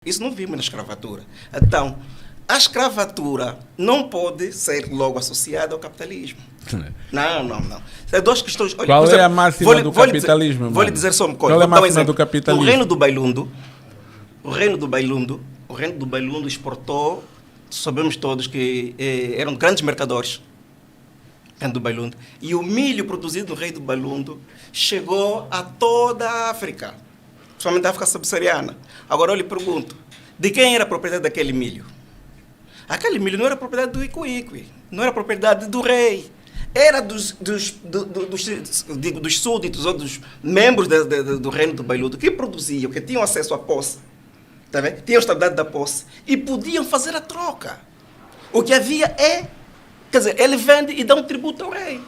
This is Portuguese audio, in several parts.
Isso não vimos na escravatura. Então, a escravatura não pode ser logo associada ao capitalismo. Não. São duas questões. Olha, Qual por exemplo, é a máxima do capitalismo? Vou lhe dizer só uma coisa. Qual é a Vou dar um máxima do exemplo. capitalismo? O reino do Bailundo exportou, sabemos todos que eram grandes mercadores. Do Bailundo. E o milho produzido no reino do Bailundo chegou a toda a África, principalmente a África subsaariana. Agora eu lhe pergunto, de quem era a propriedade daquele milho? Aquele milho não era propriedade do Iquique, não era propriedade do rei. Era dos súditos ou dos membros do reino do Bailundo que produziam, que tinham acesso à posse, tá vendo? Tinham a estabilidade da posse e podiam fazer a troca. O que havia quer dizer, ele vende e dá um tributo ao rei.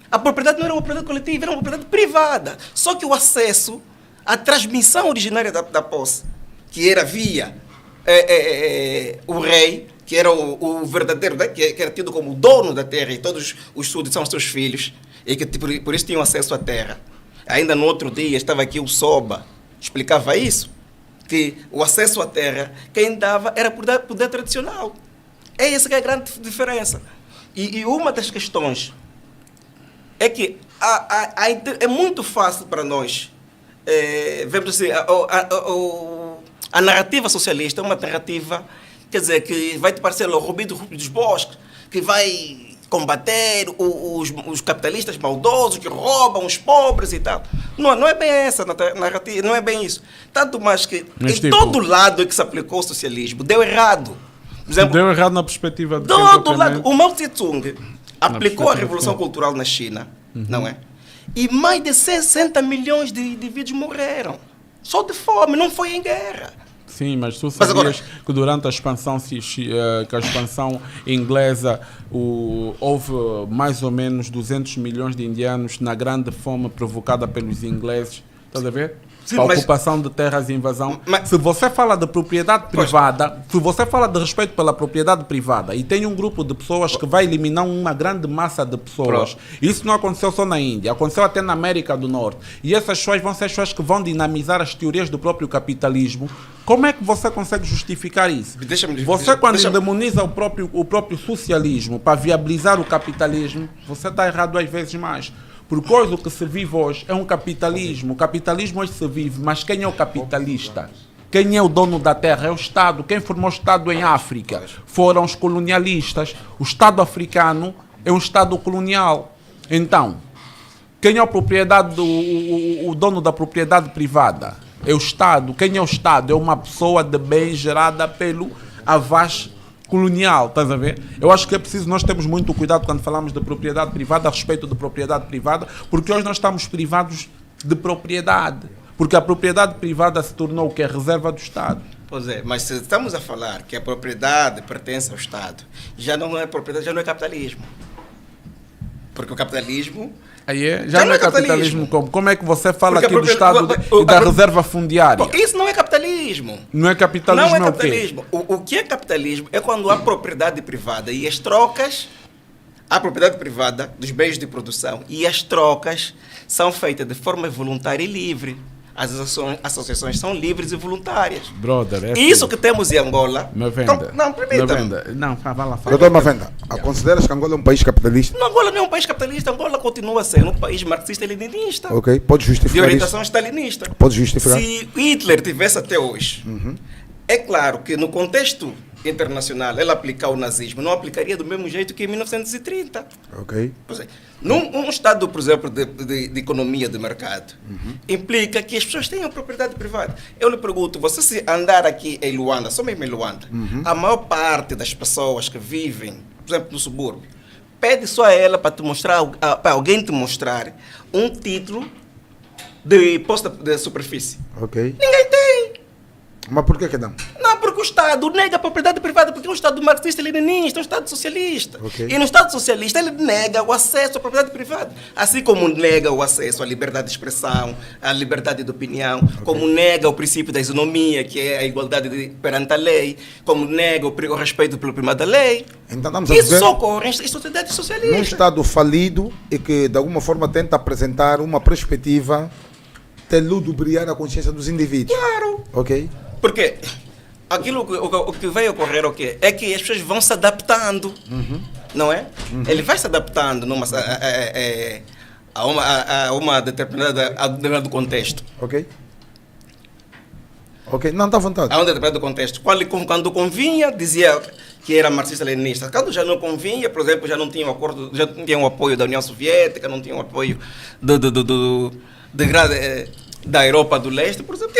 A propriedade não era uma propriedade coletiva, era uma propriedade privada. Só que o acesso à transmissão originária da posse, que era via o rei, que era o verdadeiro, né? que era tido como o dono da terra, e todos os súditos são seus filhos, e que por isso tinham acesso à terra. Ainda no outro dia estava aqui o Soba, explicava isso, que o acesso à terra, quem dava era poder tradicional. É essa que é a grande diferença. E uma das questões é que é muito fácil para nós, vemos assim, a narrativa socialista é uma narrativa, quer dizer, que vai te parecer o Rubi dos Bosques, que vai combater os capitalistas maldosos que roubam os pobres e tal. Não é bem essa narrativa, não é bem isso. Tanto mais que em todo lado em que se aplicou o socialismo, deu errado. Exemplo, deu errado na perspectiva de todo lado. O Mao Tse-tung aplicou a Revolução Cultural na China, não é? E mais de 60 milhões de indivíduos morreram. Só de fome, não foi em guerra. Sim, mas tu sabias que durante a expansão, inglesa houve mais ou menos 200 milhões de indianos na grande fome provocada pelos ingleses. Estás a ver? Sim, a ocupação de terras e invasão. Se você fala de propriedade privada, se você fala de respeito pela propriedade privada e tem um grupo de pessoas que vai eliminar uma grande massa de pessoas, isso não aconteceu só na Índia, aconteceu até na América do Norte. E essas pessoas vão ser as pessoas que vão dinamizar as teorias do próprio capitalismo. Como é que você consegue justificar isso? Você, quando demoniza o próprio socialismo para viabilizar o capitalismo, você está errado 2 vezes mais. Porque hoje o que se vive hoje é um capitalismo. O capitalismo hoje se vive, mas quem é o capitalista? Quem é o dono da terra? É o Estado. Quem formou o Estado em África? Foram os colonialistas. O Estado africano é um Estado colonial. Então, quem é o dono da propriedade privada? É o Estado. Quem é o Estado? É uma pessoa de bem gerada pelo avaz colonial, estás a ver? Eu acho que é preciso, nós temos muito cuidado quando falamos de propriedade privada, a respeito de propriedade privada, porque hoje nós estamos privados de propriedade, porque a propriedade privada se tornou o que é reserva do Estado. Pois é, mas se estamos a falar que a propriedade pertence ao Estado, já não é propriedade, já não é capitalismo. Porque o capitalismo... Já não é capitalismo como? Como é que você fala aqui do Estado e da reserva fundiária? Isso não é capitalismo. Não é capitalismo, não é capitalismo. O que é capitalismo é quando há propriedade privada e as trocas, há propriedade privada dos bens de produção e as trocas são feitas de forma voluntária e livre. As associações são livres e voluntárias. Brother, isso que temos em Angola... Mavenda. Não, permita-me. Não, vai lá. Doutor Mavenda, consideras que Angola é um país capitalista? Não, Angola não é um país capitalista. Angola continua a ser um país marxista-leninista. Ok, pode justificar de orientação stalinista. Pode justificar. Se Hitler tivesse até hoje, é claro que no contexto internacional ele aplicar o nazismo não aplicaria do mesmo jeito que em 1930. Ok. Num estado, por exemplo, de economia de mercado, implica que as pessoas tenham propriedade privada. Eu lhe pergunto, você se andar aqui em Luanda, só mesmo em Luanda, a maior parte das pessoas que vivem, por exemplo, no subúrbio, pede só a ela para te mostrar, para alguém te mostrar um título de posta de superfície. Ok. Ninguém tem. Mas por que não? Não, porque o Estado nega a propriedade privada, porque é um Estado marxista-leninista, é um Estado socialista. Okay. E no Estado socialista ele nega o acesso à propriedade privada. Assim como nega o acesso à liberdade de expressão, à liberdade de opinião, como nega o princípio da isonomia, que é a igualdade perante a lei, como nega o respeito pelo primado da lei. Então, isso só ocorre em sociedade socialista. Num Estado falido e que de alguma forma tenta apresentar uma perspectiva de ludibriar a consciência dos indivíduos. Claro. Ok. Porque aquilo o que vai ocorrer o quê? É que as pessoas vão se adaptando, não é? Ele vai se adaptando a um determinado contexto. Ok. Ok, não, está à vontade. A um determinado contexto. Quando convinha, dizia que era marxista-leninista. Quando já não convinha, por exemplo, já não tinha o apoio da União Soviética, não tinha o apoio da Europa do Leste, por exemplo,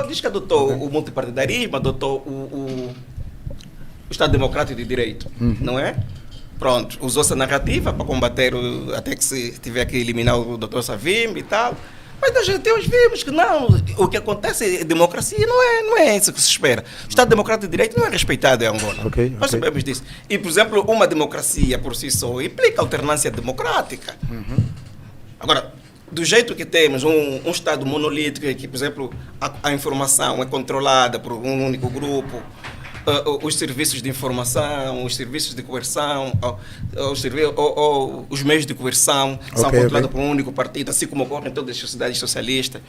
diz que adotou o multipartidarismo, adotou o Estado Democrático de Direito, não é? Pronto, usou essa narrativa para combater, até que se tiver que eliminar o Dr. Savimbi e tal. Mas nós vimos que não, o que acontece em democracia não é isso que se espera. O Estado Democrático de Direito não é respeitado em Angola. Nós sabemos disso. E, por exemplo, uma democracia por si só implica alternância democrática. Agora, do jeito que temos um Estado monolítico, que, por exemplo, a informação é controlada por um único grupo, os serviços de informação, os serviços de coerção, os meios de coerção são controlados por um único partido, assim como ocorre em todas as sociedades socialistas.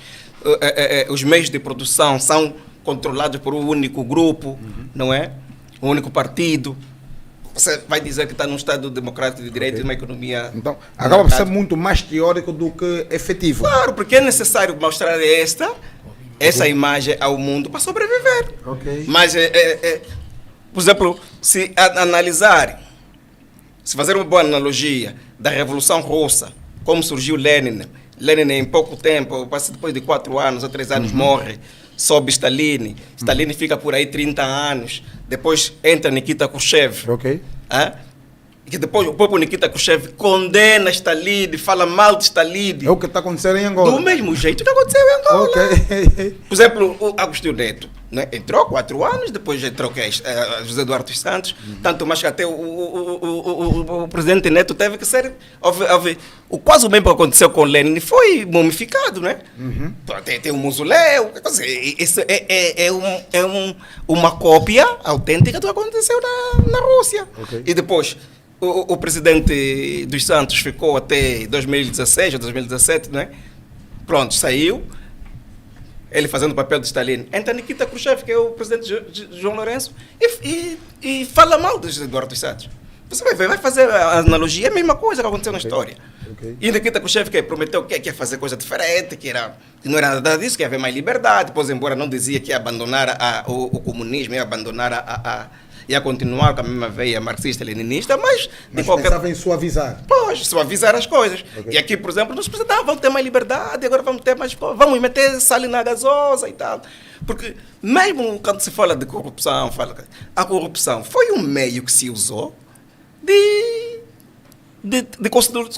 Os meios de produção são controlados por um único grupo, não é? Um único partido. Você vai dizer que está num Estado democrático de direito e uma economia... Então, acaba por ser muito mais teórico do que efetivo. Claro, porque é necessário mostrar essa imagem ao mundo para sobreviver. Mas, por exemplo, se analisar, se fazer uma boa analogia da Revolução Russa, como surgiu Lenin em pouco tempo, depois de 4 anos ou 3 anos, morre, sobe Stalin fica por aí 30 anos, depois entra Nikita Khrushchev. Que depois o próprio Nikita Khrushchev condena Stalin, fala mal de Stalin. É o que está acontecendo em Angola. Do mesmo jeito que aconteceu em Angola. Por exemplo, o Agostinho Neto, né? Entrou 4 anos, depois entrou José Eduardo dos Santos, tanto mais que até o presidente Neto teve que ser... quase o mesmo que aconteceu com Lenin foi mumificado, né? Tem um mausoléu, isso é uma cópia autêntica do que aconteceu na Rússia. E depois... O presidente dos Santos ficou até 2016 ou 2017, né? Pronto, saiu. Ele fazendo o papel de Stalin. Entra Nikita Khrushchev, que é o presidente João Lourenço, e fala mal de Eduardo dos Santos. Você vai fazer a analogia, é a mesma coisa que aconteceu na história. E Nikita Khrushchev que prometeu que ia fazer coisa diferente, que não era nada disso, que ia haver mais liberdade, depois, embora não dizia que ia abandonar o comunismo, ia abandonar ia continuar com a mesma veia marxista-leninista, mas pensava em suavizar. Pois, suavizar as coisas. E aqui, por exemplo, nós precisávamos, vamos ter mais liberdade, agora vamos ter mais... Vamos meter sal na gasosa e tal. Porque mesmo quando se fala de corrupção, a corrupção foi um meio que se usou de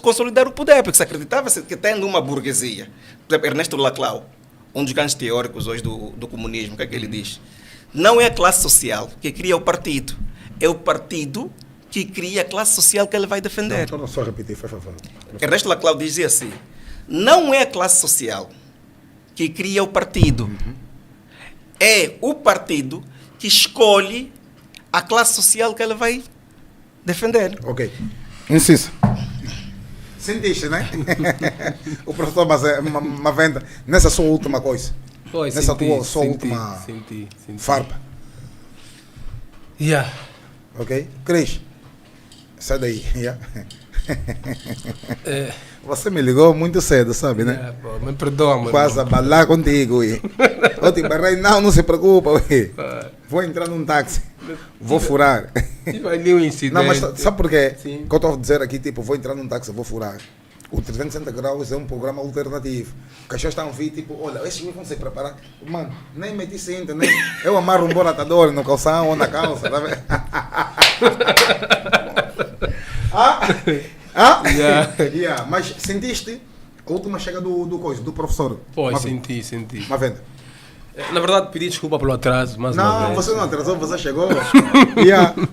consolidar o poder, porque se acreditava que tendo uma burguesia. Por exemplo, Ernesto Laclau, um dos grandes teóricos hoje do comunismo, o que é que ele diz? Não é a classe social que cria o partido, é o partido que cria a classe social que ele vai defender. Não, só repetir, por favor. Ernesto Laclau dizia assim, não é a classe social que cria o partido, é o partido que escolhe a classe social que ele vai defender. Ok. Insista. Sentiste, né? O professor Mavenda, nessa sua última coisa. Nessa sua última farpa. Ok? Cris, sai daí. Você me ligou muito cedo, sabe, né? Me perdoa, mano. Quase a balar contigo. Eu te barrei, não se preocupa. Vou entrar num táxi. Vou furar. Tive ali um incidente. Não, mas sabe por quê? Que eu estou a dizer aqui, tipo, vou entrar num táxi, vou furar. O 360 Graus é um programa alternativo. Os cachorros estão a vir, tipo, olha, esses vão se preparar. Mano, nem meti cinto, nem... Eu amarro um boratador no calção ou na calça, tá vendo? Mas sentiste a última chega do professor? Pois, senti. Mavenda. Na verdade, pedi desculpa pelo atraso, mas não, você não atrasou, você chegou.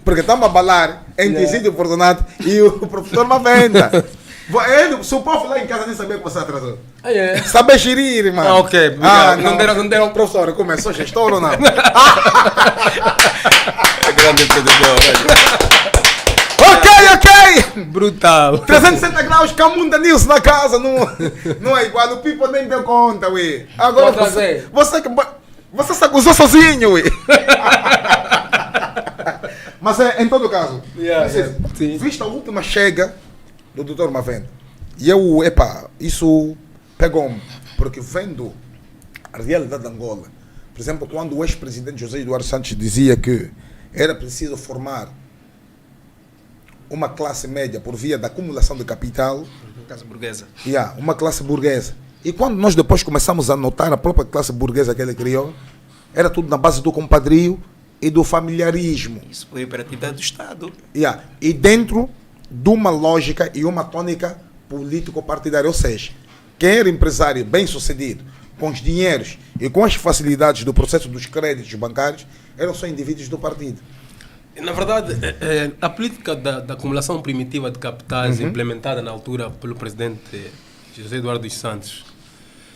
Porque estamos a balar em Tecido Oportunato e o professor Mavenda. Se o povo lá em casa nem sabia que você atrasou. Saber gerir, mano. Ok, obrigado. Não deram. Professor, começou gestor ou não? É grande empreendedor. Ok. Brutal. 360 graus, Camunda Nilson na casa. Não é igual, o Pipo nem deu conta, ué. Agora você que... Você se acusou sozinho, ué. Mas em todo caso, vista a última chega do Dr. Mavende, e eu, isso pegou-me, porque vendo a realidade de Angola, por exemplo, quando o ex-presidente José Eduardo Santos dizia que era preciso formar uma classe média por via da acumulação de capital, classe burguesa. Uma classe burguesa. E quando nós depois começamos a notar a própria classe burguesa que ele criou, era tudo na base do compadrio e do familiarismo. Isso foi a operatividade do Estado. E dentro de uma lógica e uma tônica político-partidária, ou seja, quem era empresário bem-sucedido, com os dinheiros e com as facilidades do processo dos créditos bancários, eram só indivíduos do partido. Na verdade, a política da acumulação primitiva de capitais implementada na altura pelo presidente José Eduardo dos Santos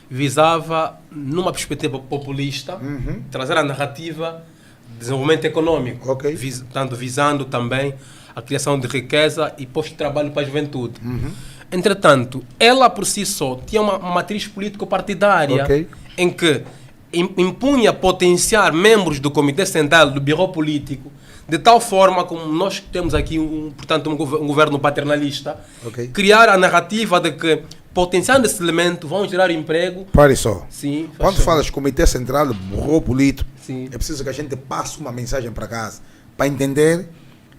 visava, numa perspectiva populista, trazer a narrativa de desenvolvimento econômico, visando também a criação de riqueza e postos de trabalho para a juventude. Entretanto, ela por si só tinha uma matriz político-partidária em que impunha potenciar membros do Comitê Central, do Bureau Político, de tal forma como nós temos aqui, portanto, um governo paternalista, criar a narrativa de que, potenciando esse elemento, vão gerar emprego. Pare só. Sim, quando falas Comitê Central, Bureau Político, sim, é preciso que a gente passe uma mensagem para casa, para entender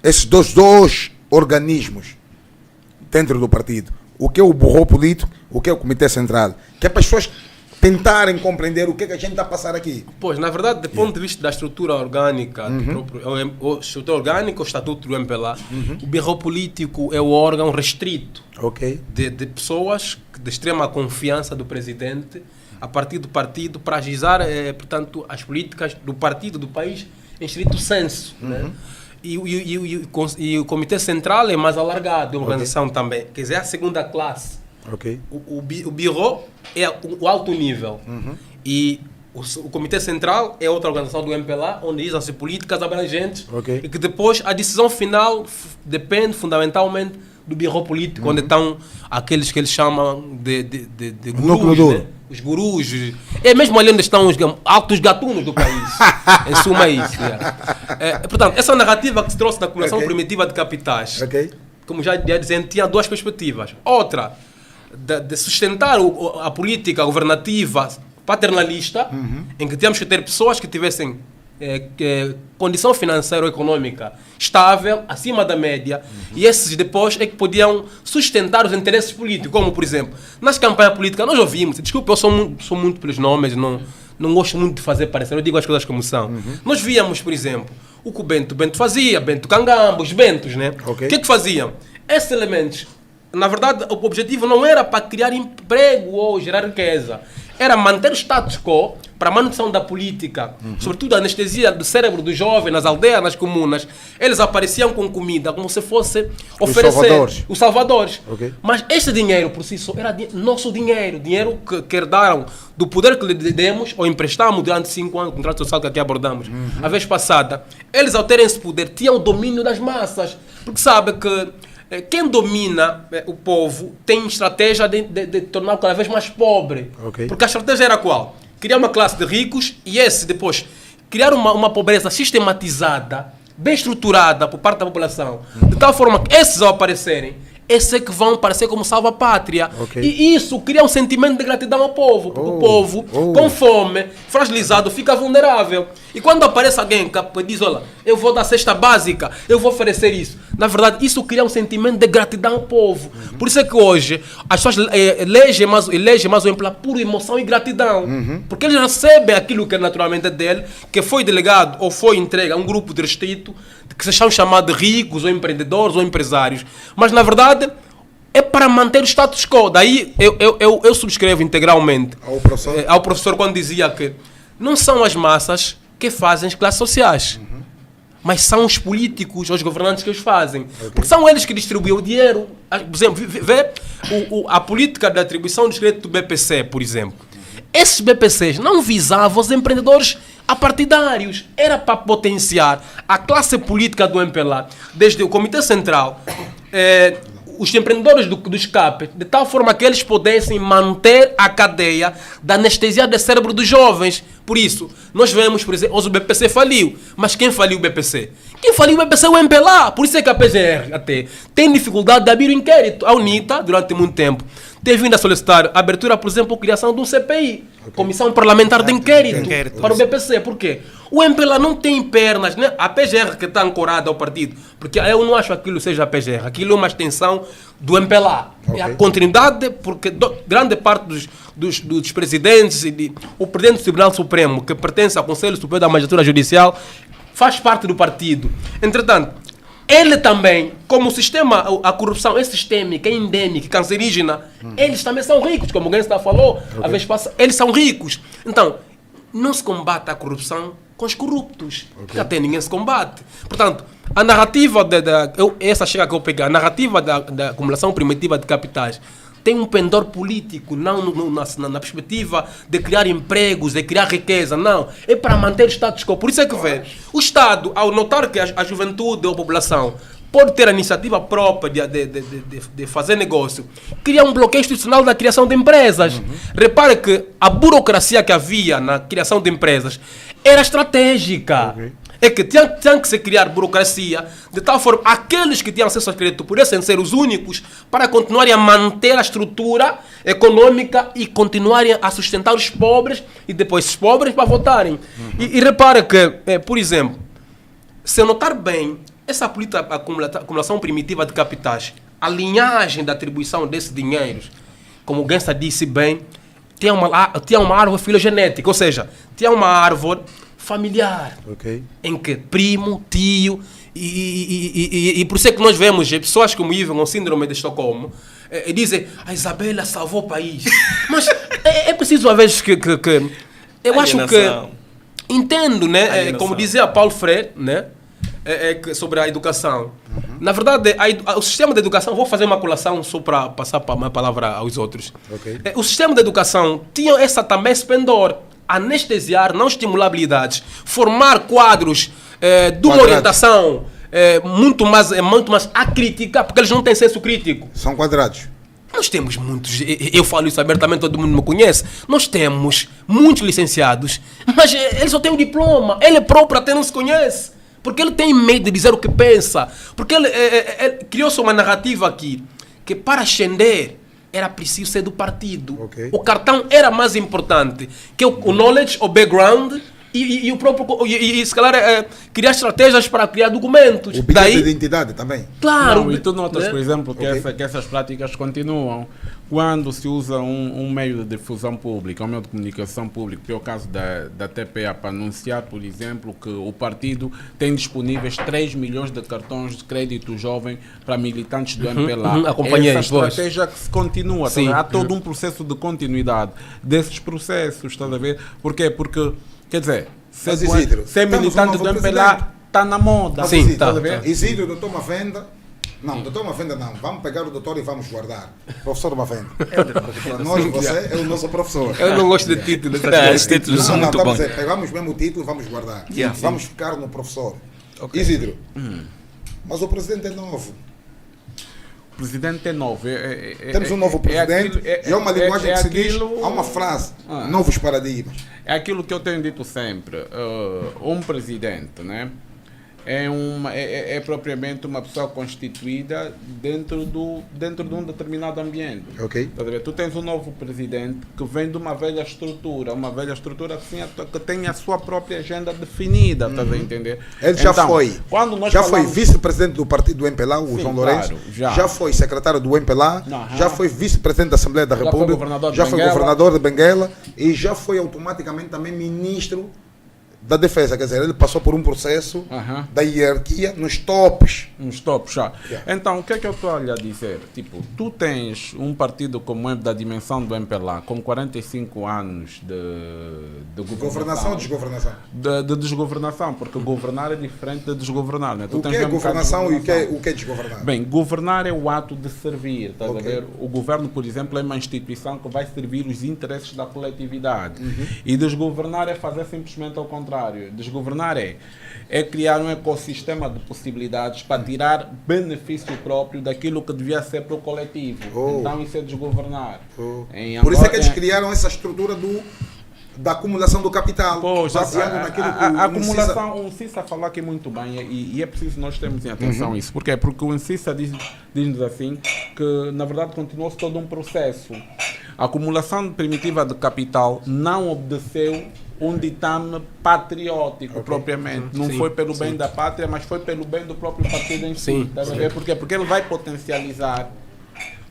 esses dois organismos dentro do partido. O que é o Bureau Político, o que é o Comitê Central. Que é para as pessoas tentarem compreender o que é que a gente está a passar aqui. Pois, na verdade, do ponto de vista da estrutura orgânica, estrutura orgânica, o Estatuto do MPLA, o Bureau Político é o órgão restrito de pessoas de extrema confiança do presidente, a partir do partido, para agizar, portanto, as políticas do partido, do país, em estrito senso. Né? E o Comitê Central é mais alargado, a organização também, quer dizer, é a segunda classe. O Bureau é o alto nível e o Comitê Central é outra organização do MPLA, onde dizem-se políticas abrangentes e que depois a decisão final depende fundamentalmente do Bureau Político, onde estão aqueles que eles chamam de gurus, né? Os gurus. É mesmo ali onde estão os altos gatunos do país. Em suma, isso. Portanto, essa narrativa que se trouxe da acumulação primitiva de capitais, como já dizem, tinha duas perspectivas. Outra, de sustentar a política governativa paternalista, em que tínhamos que ter pessoas que tivessem condição financeira ou econômica estável, acima da média, e esses depois é que podiam sustentar os interesses políticos, como, por exemplo, nas campanhas políticas nós ouvimos, desculpe, eu sou muito pelos nomes, não gosto muito de fazer parecer, eu digo as coisas como são. Nós víamos, por exemplo, o que o Bento fazia, Bento Cangamba, os Bentos, né? O que faziam? Esses elementos, na verdade, o objetivo não era para criar emprego ou gerar riqueza, era manter o status quo para a manutenção da política, sobretudo a anestesia do cérebro do jovem nas aldeias, nas comunas. Eles apareciam com comida, como se fosse oferecer os salvadores. Mas este dinheiro por si só era nosso dinheiro que herdaram do poder que lhe demos ou emprestamos durante 5 anos, o contrato social que aqui abordamos a vez passada. Eles, ao terem esse poder, tinham o domínio das massas, porque sabe que quem domina o povo tem estratégia de tornar cada vez mais pobre. Porque a estratégia era qual? Criar uma classe de ricos e depois criar uma pobreza sistematizada, bem estruturada por parte da população, de tal forma que esses, ao aparecerem, esses é que vão aparecer como salva-pátria. E isso cria um sentimento de gratidão ao povo, porque o povo, com fome, fragilizado, fica vulnerável. E quando aparece alguém que diz, olha, eu vou dar cesta básica, eu vou oferecer isso, na verdade, isso cria um sentimento de gratidão ao povo. Por isso é que hoje as pessoas elegem mais o MPLA por emoção e gratidão. Porque eles recebem aquilo que é naturalmente dele, que foi delegado ou foi entregue a um grupo de restrito, que se são chamados de ricos ou empreendedores ou empresários. Mas, na verdade, é para manter o status quo. Daí eu subscrevo integralmente ao professor quando dizia que não são as massas que fazem as classes sociais, mas são os políticos, os governantes que os fazem. Porque são eles que distribuem o dinheiro. Por exemplo, vê a política da atribuição dos créditos do BPC, por exemplo. Esses BPCs não visavam os empreendedores apartidários. Era para potenciar a classe política do MPLA, desde o Comitê Central, os empreendedores dos CAP, de tal forma que eles pudessem manter a cadeia da anestesia do cérebro dos jovens. Por isso, nós vemos, por exemplo, hoje o BPC faliu. Mas quem faliu o BPC? Quem faliu o BPC é o MPLA. Por isso é que a PGR até tem dificuldade de abrir o inquérito. A UNITA, durante muito tempo, tem vindo a solicitar a abertura, por exemplo, a criação de um CPI, Comissão Parlamentar de Inquérito, para o BPC. Por quê? O MPLA não tem pernas, né? A PGR que está ancorada ao partido, porque eu não acho que aquilo seja a PGR, aquilo é uma extensão do MPLA. É a continuidade, porque grande parte dos presidentes e o presidente do Tribunal Supremo, que pertence ao Conselho Superior da Magistratura Judicial, faz parte do partido. Entretanto, ele também, como o sistema, a corrupção é sistêmica, é endêmica, cancerígena, eles também são ricos, como alguém falou, a vez passada, eles são ricos. Então, não se combate a corrupção com os corruptos, que até ninguém se combate. Portanto, a narrativa, essa chega que eu peguei, a narrativa da acumulação primitiva de capitais tem um pendor político, não na perspectiva de criar empregos, de criar riqueza, não. É para manter o status quo. Por isso é que vê, o Estado, ao notar que a juventude ou a população pode ter a iniciativa própria de fazer negócio, cria um bloqueio institucional da criação de empresas. Repare que a burocracia que havia na criação de empresas era estratégica. É que tinha que se criar burocracia de tal forma aqueles que tinham acesso ao crédito pudessem ser os únicos para continuarem a manter a estrutura econômica e continuarem a sustentar os pobres e depois os pobres para votarem. E repara que, por exemplo, se notar bem, essa política de acumulação primitiva de capitais, a linhagem da atribuição desses dinheiros, como o Gensa disse bem, tinha uma árvore filogenética, ou seja, tinha uma árvore familiar, em que primo, tio, e por isso é que nós vemos pessoas que vivem com síndrome de Estocolmo e dizem, a Isabela salvou o país. Mas é preciso, às vezes, que eu acho que entendo, né? Como dizia Paulo Freire, né? Sobre a educação. Na verdade, o sistema de educação, vou fazer uma colação só para passar a palavra aos outros. O sistema de educação tinha também esse pendor. Anestesiar, não estimular habilidades, formar quadros de uma orientação muito mais acrítica, porque eles não têm senso crítico. São quadrados. Nós temos muitos, eu falo isso abertamente, todo mundo me conhece, nós temos muitos licenciados, mas ele só tem um diploma, ele próprio até não se conhece, porque ele tem medo de dizer o que pensa, porque ele criou-se uma narrativa aqui, que para ascender era preciso ser do partido. O cartão era mais importante que o knowledge, o background e o próprio. E se calhar criar estratégias para criar documentos. O bilhete de identidade também. Claro. Não, e tu notas, por exemplo, que essas práticas continuam. Quando se usa um meio de difusão pública, um meio de comunicação pública, que é o caso da TPA, para anunciar, por exemplo, que o partido tem disponíveis 3 milhões de cartões de crédito jovem para militantes do MPLA. Acompanhei, essa estratégia que se continua. Tá? Há todo um processo de continuidade desses processos, estás a ver? Porquê? Porque, quer dizer, ser militante do MPLA está na moda. Sim, está a ver? Isidro, doutor Mavenda. Não, doutor Mavenda não. Vamos pegar o doutor e vamos guardar. Professor Mavenda. Para nós, você é o nosso professor. Eu não gosto de títulos. Esses títulos são muito bons. Pegamos mesmo o título e vamos guardar. Vamos ficar no professor. Isidro, mas o presidente é novo. O presidente é novo. Temos um novo presidente. É uma linguagem que se diz. Há uma frase. Novos paradigmas. É aquilo que eu tenho dito sempre. Um presidente, né? É propriamente uma pessoa constituída dentro de um determinado ambiente. Tu tens um novo presidente que vem de uma velha estrutura que tem a sua própria agenda definida, estás a entender? Ele já foi vice-presidente do partido do MPLA, o João Lourenço, já foi secretário do MPLA, já foi vice-presidente da Assembleia da República, já foi governador de Benguela e já foi automaticamente também ministro da defesa, quer dizer, ele passou por um processo da hierarquia nos topos. Nos topos, já. Então, o que é que eu estou a dizer? Tipo, tu tens um partido como da dimensão do MPLA, com 45 anos de governação ou desgovernação? De desgovernação, porque governar é diferente de desgovernar. Né? O que é governação e o que é desgovernar? Bem, governar é o ato de servir, estás a ver? O governo, por exemplo, é uma instituição que vai servir os interesses da coletividade. E desgovernar é fazer simplesmente ao contrário. Desgovernar é criar um ecossistema de possibilidades para tirar benefício próprio daquilo que devia ser para o coletivo. Então isso é desgovernar. Por isso é que eles criaram essa estrutura do da acumulação do capital, baseado naquilo que a acumulação, o Ncissa falou aqui muito bem e é preciso nós termos em atenção isso. Por quê? Porque o Ncissa diz-nos assim que, na verdade, continuou-se todo um processo. A acumulação primitiva de capital não obedeceu um ditame patriótico propriamente. Não foi pelo bem da pátria, mas foi pelo bem do próprio partido em si. Tá a ver? Por quê? Porque ele vai potencializar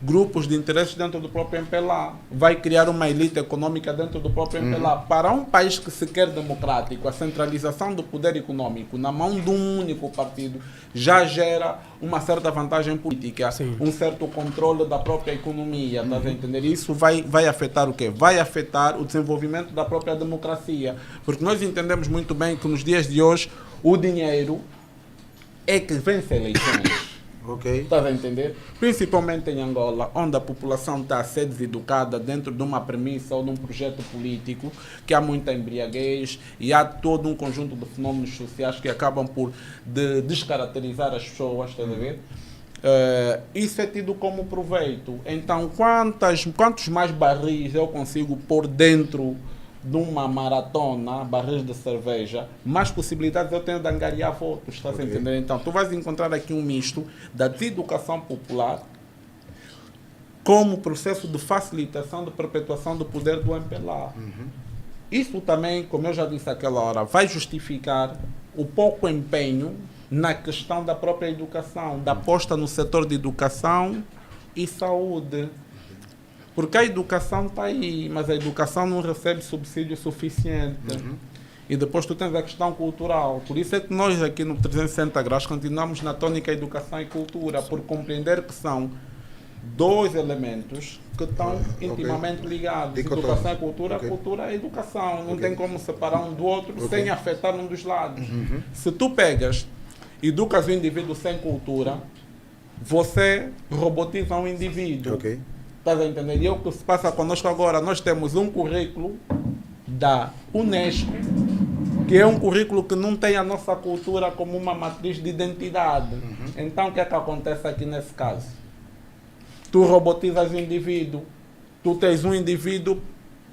grupos de interesses dentro do próprio MPLA, vai criar uma elite econômica dentro do próprio MPLA. Para um país que se quer democrático, a centralização do poder econômico na mão de um único partido já gera uma certa vantagem política, um certo controle da própria economia, tá a entender? Isso vai afetar o quê? Vai afetar o desenvolvimento da própria democracia, porque nós entendemos muito bem que nos dias de hoje o dinheiro é que vence eleições. Estás a entender? Principalmente em Angola, onde a população está a ser deseducada dentro de uma premissa ou de um projeto político, que há muita embriaguez e há todo um conjunto de fenómenos sociais que acabam por descaracterizar as pessoas, estás a ver? Isso é tido como proveito. Então, quantos mais barris eu consigo pôr dentro de uma maratona, barris de cerveja, mais possibilidades eu tenho de angariar votos, estás a entender? Então, tu vais encontrar aqui um misto da deseducação popular como processo de facilitação, de perpetuação do poder do MPLA. Isso também, como eu já disse àquela hora, vai justificar o pouco empenho na questão da própria educação, da aposta no setor de educação e saúde. Porque a educação está aí, mas a educação não recebe subsídio suficiente. E depois tu tens a questão cultural. Por isso é que nós aqui no 360 graus continuamos na tônica educação e cultura, por compreender que são dois elementos que estão intimamente ligados. Educação e cultura, cultura é educação. Não tem como separar um do outro sem afetar um dos lados. Se tu pegas, educas o indivíduo sem cultura, você robotiza um indivíduo. Estás a entender? E é o que se passa conosco agora. Nós temos um currículo da Unesco, que é um currículo que não tem a nossa cultura como uma matriz de identidade. Então, o que é que acontece aqui nesse caso? Tu robotizas o indivíduo, tu tens um indivíduo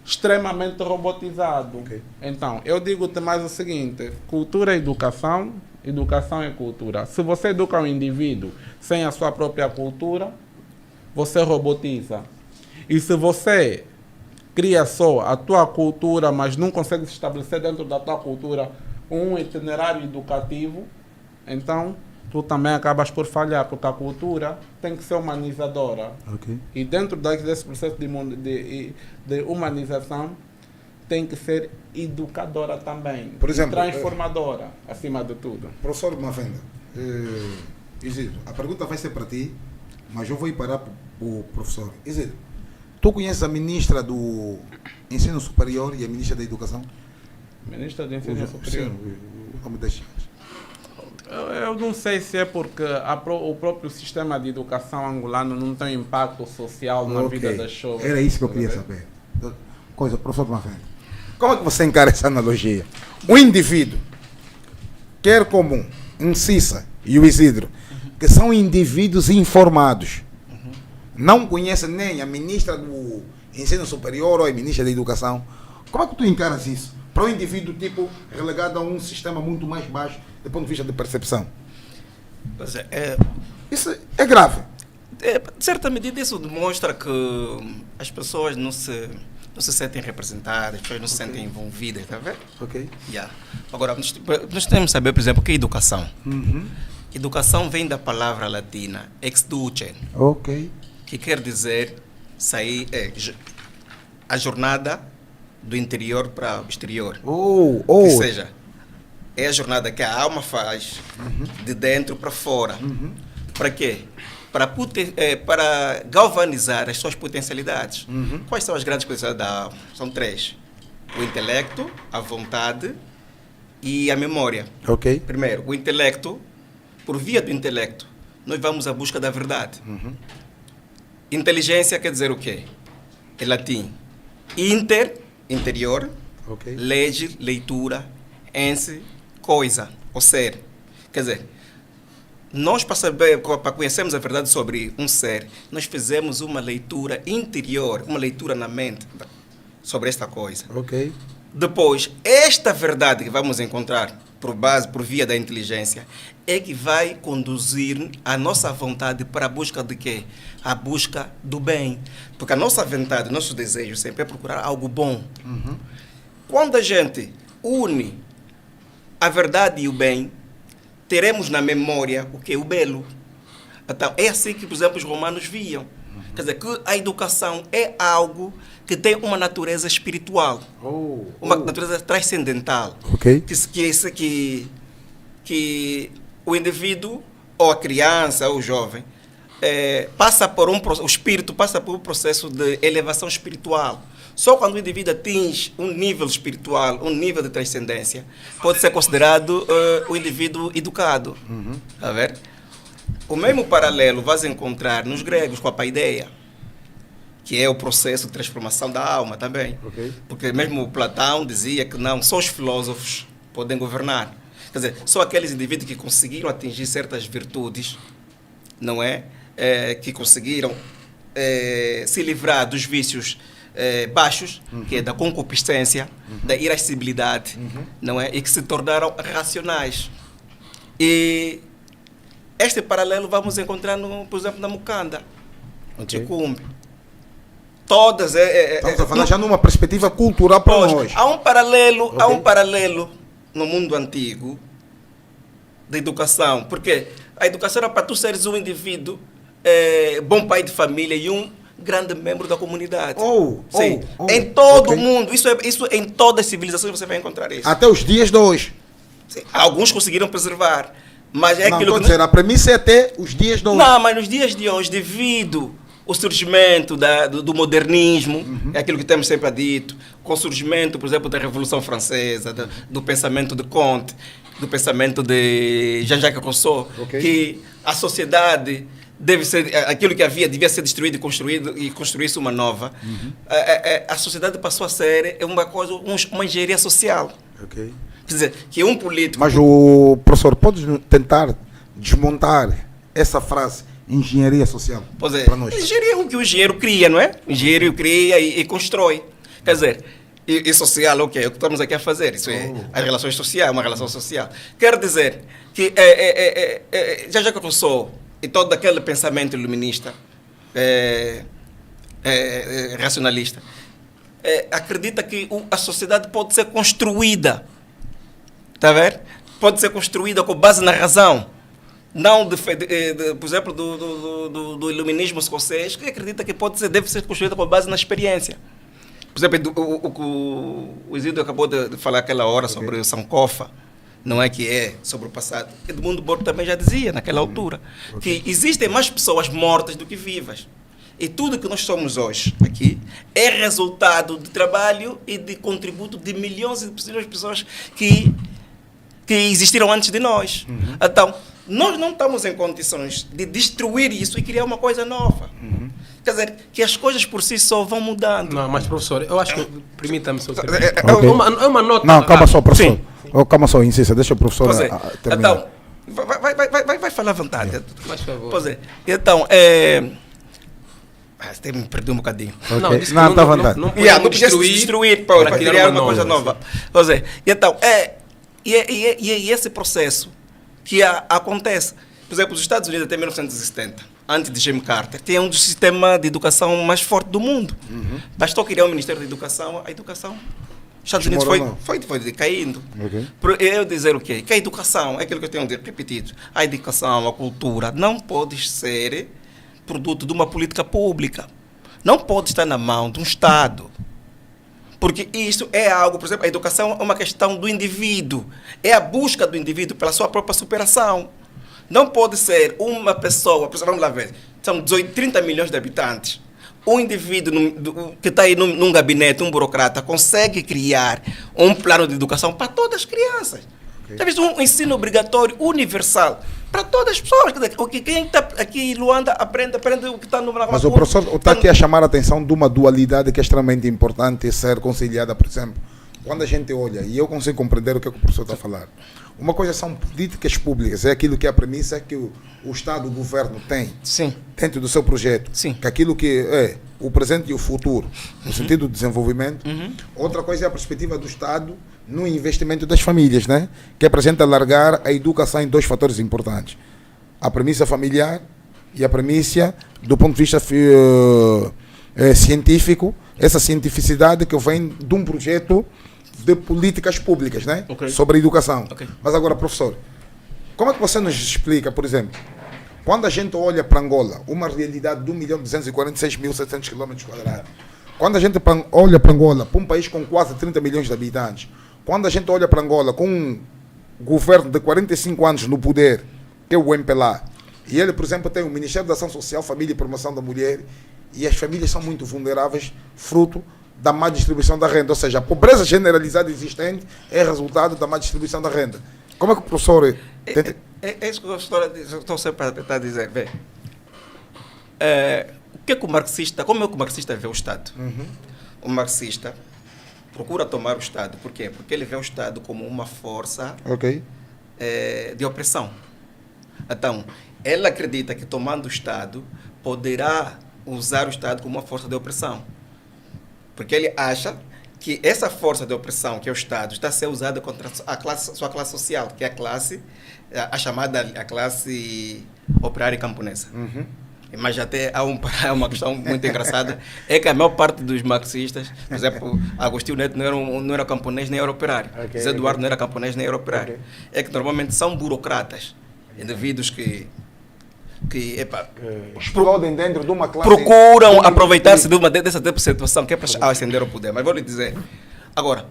extremamente robotizado. Então, eu digo-te mais o seguinte: cultura é educação, educação é cultura. Se você educa um indivíduo sem a sua própria cultura, você robotiza. E se você cria só a tua cultura, mas não consegue se estabelecer dentro da tua cultura um itinerário educativo, então tu também acabas por falhar, porque a cultura tem que ser humanizadora. E dentro desse processo de humanização, tem que ser educadora também. Por exemplo, transformadora, acima de tudo. Professor Mavenda, Isidro, a pergunta vai ser para ti, mas eu vou ir parar para o professor. Isidro, tu conheces a ministra do Ensino Superior e a ministra da Educação? Ministra do Ensino Superior? Sim, o nome das senhoras. Eu não sei se é porque o próprio sistema de educação angolano não tem impacto social na vida das pessoas. Era isso que eu queria saber. Professor Mavenda, como é que você encara essa analogia? O indivíduo, quer como Ncissa e o Isidro, que são indivíduos informados, não conhecem nem a ministra do Ensino Superior ou a ministra da Educação. Como é que tu encaras isso? Para um indivíduo tipo relegado a um sistema muito mais baixo do ponto de vista de percepção. Isso é grave. De certa medida isso demonstra que as pessoas não se sentem representadas, as pessoas não se sentem envolvidas, está a ver? Agora, nós temos que saber, por exemplo, o que é educação. Educação vem da palavra latina exducere, que quer dizer sair, a jornada do interior para o exterior. Ou seja, é a jornada que a alma faz de dentro para fora. Para quê? Para galvanizar as suas potencialidades. Quais são as grandes potencialidades da alma? São três: o intelecto, a vontade e a memória. Primeiro, o intelecto. Por via do intelecto, nós vamos à busca da verdade. Inteligência quer dizer o quê? É latim. Interior. Lege, leitura. Ense, coisa, ou ser. Quer dizer, nós para conhecermos a verdade sobre um ser, nós fizemos uma leitura interior, uma leitura na mente sobre esta coisa. Depois, esta verdade que vamos encontrar por via da inteligência, é que vai conduzir a nossa vontade para a busca de quê? A busca do bem. Porque a nossa vontade, o nosso desejo sempre é procurar algo bom. Quando a gente une a verdade e o bem, teremos na memória o que? O belo. Então, é assim que, por exemplo, os romanos viam. Quer dizer, que a educação é algo que tem uma natureza espiritual, uma natureza transcendental, que o indivíduo, ou a criança, ou o jovem, o espírito passa por um processo de elevação espiritual. Só quando o indivíduo atinge um nível espiritual, um nível de transcendência, pode ser considerado o indivíduo educado. Tá vendo? O mesmo paralelo vais encontrar nos gregos com a paideia, que é o processo de transformação da alma também. Porque mesmo Platão dizia que não, só os filósofos podem governar. Quer dizer, só aqueles indivíduos que conseguiram atingir certas virtudes, não é? Que conseguiram se livrar dos vícios baixos, que é da concupiscência, da irascibilidade, não é? E que se tornaram racionais. E este paralelo vamos encontrar, por exemplo, na Mukanda, no Chicumbi. Todas estamos a falar já numa perspectiva cultural para nós. Há um paralelo no mundo antigo da educação, porque a educação era para tu seres um indivíduo bom pai de família e um grande membro da comunidade. Em todo o mundo, isso em todas as civilizações você vai encontrar isso. Até os dias de hoje. Sim, alguns conseguiram preservar, mas não, aquilo que a premissa é até os dias de hoje. Não, mas nos dias de hoje, devido o surgimento do modernismo, é aquilo que temos sempre dito, com o surgimento, por exemplo, da Revolução Francesa, do pensamento de Comte, do pensamento de Jean-Jacques Rousseau, que a sociedade deve ser, aquilo que havia devia ser destruído e construir-se uma nova. A sociedade passou a ser uma engenharia social. Quer dizer, que um político... Mas o professor, pode tentar desmontar essa frase, engenharia social, para nós? Engenharia é o que o engenheiro cria, não é? O engenheiro cria e constrói. Quer dizer, e social, é o que estamos aqui a fazer. Isso é as relações sociais, uma relação social. Quer dizer que Jean-Jacques Rousseau e todo aquele pensamento iluminista, racionalista, acredita que a sociedade pode ser construída. Está a ver? Pode ser construída com base na razão. Não, por exemplo, do iluminismo escocês, que acredita que deve ser construída com base na experiência. Por exemplo, o Isidro acabou de falar aquela hora sobre o Sankofa, não é que é sobre o passado. Edmundo Borgo também já dizia naquela altura que existem mais pessoas mortas do que vivas. E tudo que nós somos hoje aqui é resultado de trabalho e de contributo de milhões de pessoas que existiram antes de nós. Então, nós não estamos em condições de destruir isso e criar uma coisa nova. Quer dizer, que as coisas por si só vão mudando. Não, mas professor, eu acho que... Permita-me só é uma nota... Não, calma só, professor. Calma só, insista, deixa o professor terminar. Então, vai falar à vontade. Faz favor. Pois é. Então, você me perdeu um bocadinho. Não, está à vontade. Não podia se destruir para criar uma coisa nova. Pois é. Então, e esse processo que acontece. Por exemplo, os Estados Unidos até 1970, antes de Jimmy Carter, tem um dos sistemas de educação mais forte do mundo. Bastou criar um Ministério da Educação, a educação... Os Estados Unidos foi decaindo. Por eu dizer o quê? Que a educação, é aquilo que eu tenho repetido, a educação, a cultura, não pode ser produto de uma política pública. Não pode estar na mão de um Estado. Porque isso é algo, por exemplo, a educação é uma questão do indivíduo. É a busca do indivíduo pela sua própria superação. Não pode ser uma pessoa, vamos lá ver, são 30 milhões de habitantes. Um indivíduo que está aí num gabinete, um burocrata, consegue criar um plano de educação para todas as crianças. Já visto um ensino obrigatório, universal, para todas as pessoas. Quem está aqui em Luanda aprende o que está no... Mas o professor está aqui a chamar a atenção de uma dualidade que é extremamente importante ser conciliada, por exemplo. Quando a gente olha, e eu consigo compreender o que o professor está a falar, uma coisa são políticas públicas, é aquilo que é a premissa que o Estado, o governo tem dentro do seu projeto. Que aquilo que o presente e o futuro, no sentido do desenvolvimento. Outra coisa é a perspectiva do Estado no investimento das famílias, né? Que é para a gente alargar a educação em 2 fatores importantes. A premissa familiar e a premissa do ponto de vista científico, essa cientificidade que vem de um projeto de políticas públicas, né? Sobre a educação. Mas agora, professor, como é que você nos explica, por exemplo, quando a gente olha para Angola, uma realidade de 1.246.700 km², quando a gente olha para Angola, para um país com quase 30 milhões de habitantes, quando a gente olha para Angola com um governo de 45 anos no poder, que é o MPLA, e ele, por exemplo, tem o Ministério da Ação Social, Família e Promoção da Mulher, e as famílias são muito vulneráveis, fruto da má distribuição da renda. Ou seja, a pobreza generalizada existente é resultado da má distribuição da renda. Como é que o professor... É isso que eu estou sempre a tentar dizer. Vê. O que é que o marxista... Como é que o marxista vê o Estado? O marxista procura tomar o Estado. Por quê? Porque ele vê o Estado como uma força de opressão. Então, ele acredita que tomando o Estado, poderá usar o Estado como uma força de opressão. Porque ele acha que essa força de opressão, que é o Estado, está a ser usada contra sua classe social, que é a chamada classe operária e camponesa. Mas até há uma questão muito engraçada, é que a maior parte dos marxistas, por exemplo, Agostinho Neto não era camponês nem era operário, José Eduardo não era camponês nem era operário. É que normalmente são burocratas, indivíduos que explodem dentro de uma classe, procuram aproveitar-se dessa situação que é para ascender ao poder. Mas vou lhe dizer, agora,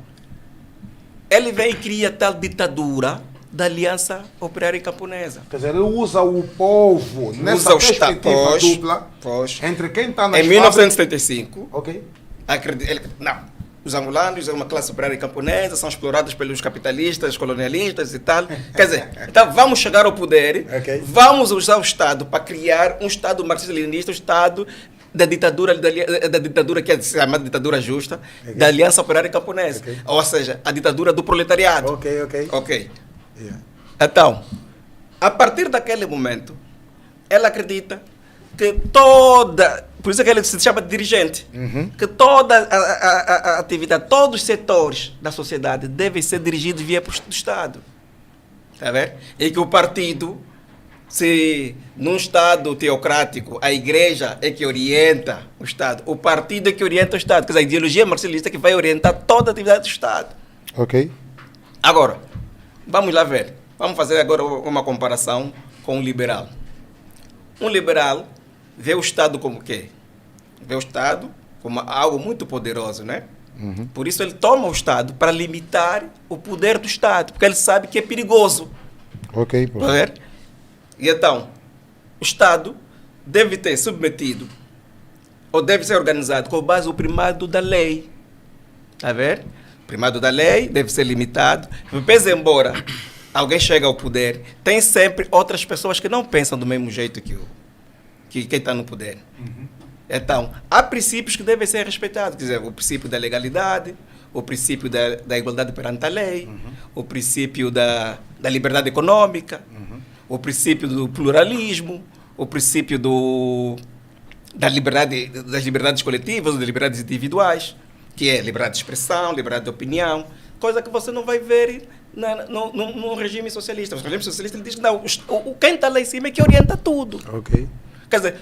ele vem e cria tal ditadura da Aliança Operária e Camponesa. Quer dizer, ele usa o povo nessa perspectiva dupla entre quem está nas Em 1975, não. Os angolanos é uma classe operária e camponesa, são explorados pelos capitalistas, colonialistas e tal. Quer dizer, então vamos chegar ao poder, vamos usar o Estado para criar um Estado marxista-leninista, um Estado da ditadura que é chamada ditadura justa, da Aliança Operária e Camponesa. Ou seja, a ditadura do proletariado. Então, a partir daquele momento, ela acredita que por isso é que ele se chama de dirigente, que toda a atividade, todos os setores da sociedade devem ser dirigidos via do Estado. Está vendo? E que o partido, se num Estado teocrático, a igreja é que orienta o Estado, o partido é que orienta o Estado, quer dizer, a ideologia marxista é que vai orientar toda a atividade do Estado. Agora, vamos lá ver. Vamos fazer agora uma comparação com um liberal. Um liberal vê o Estado como o quê? Vê o Estado como algo muito poderoso, né? Por isso ele toma o Estado para limitar o poder do Estado, porque ele sabe que é perigoso. E então, o Estado deve ter submetido, ou deve ser organizado com base no primado da lei. Está vendo? O primado da lei deve ser limitado. Depois, embora alguém chegue ao poder, tem sempre outras pessoas que não pensam do mesmo jeito que quem está no poder. Então, há princípios que devem ser respeitados, quer dizer, o princípio da legalidade, o princípio da igualdade perante a lei, o princípio da liberdade econômica, o princípio do pluralismo, o princípio das liberdades coletivas, das liberdades individuais, que é liberdade de expressão, liberdade de opinião, coisa que você não vai ver no regime socialista. O regime socialista ele diz que não, quem está lá em cima é que orienta tudo. Quer dizer,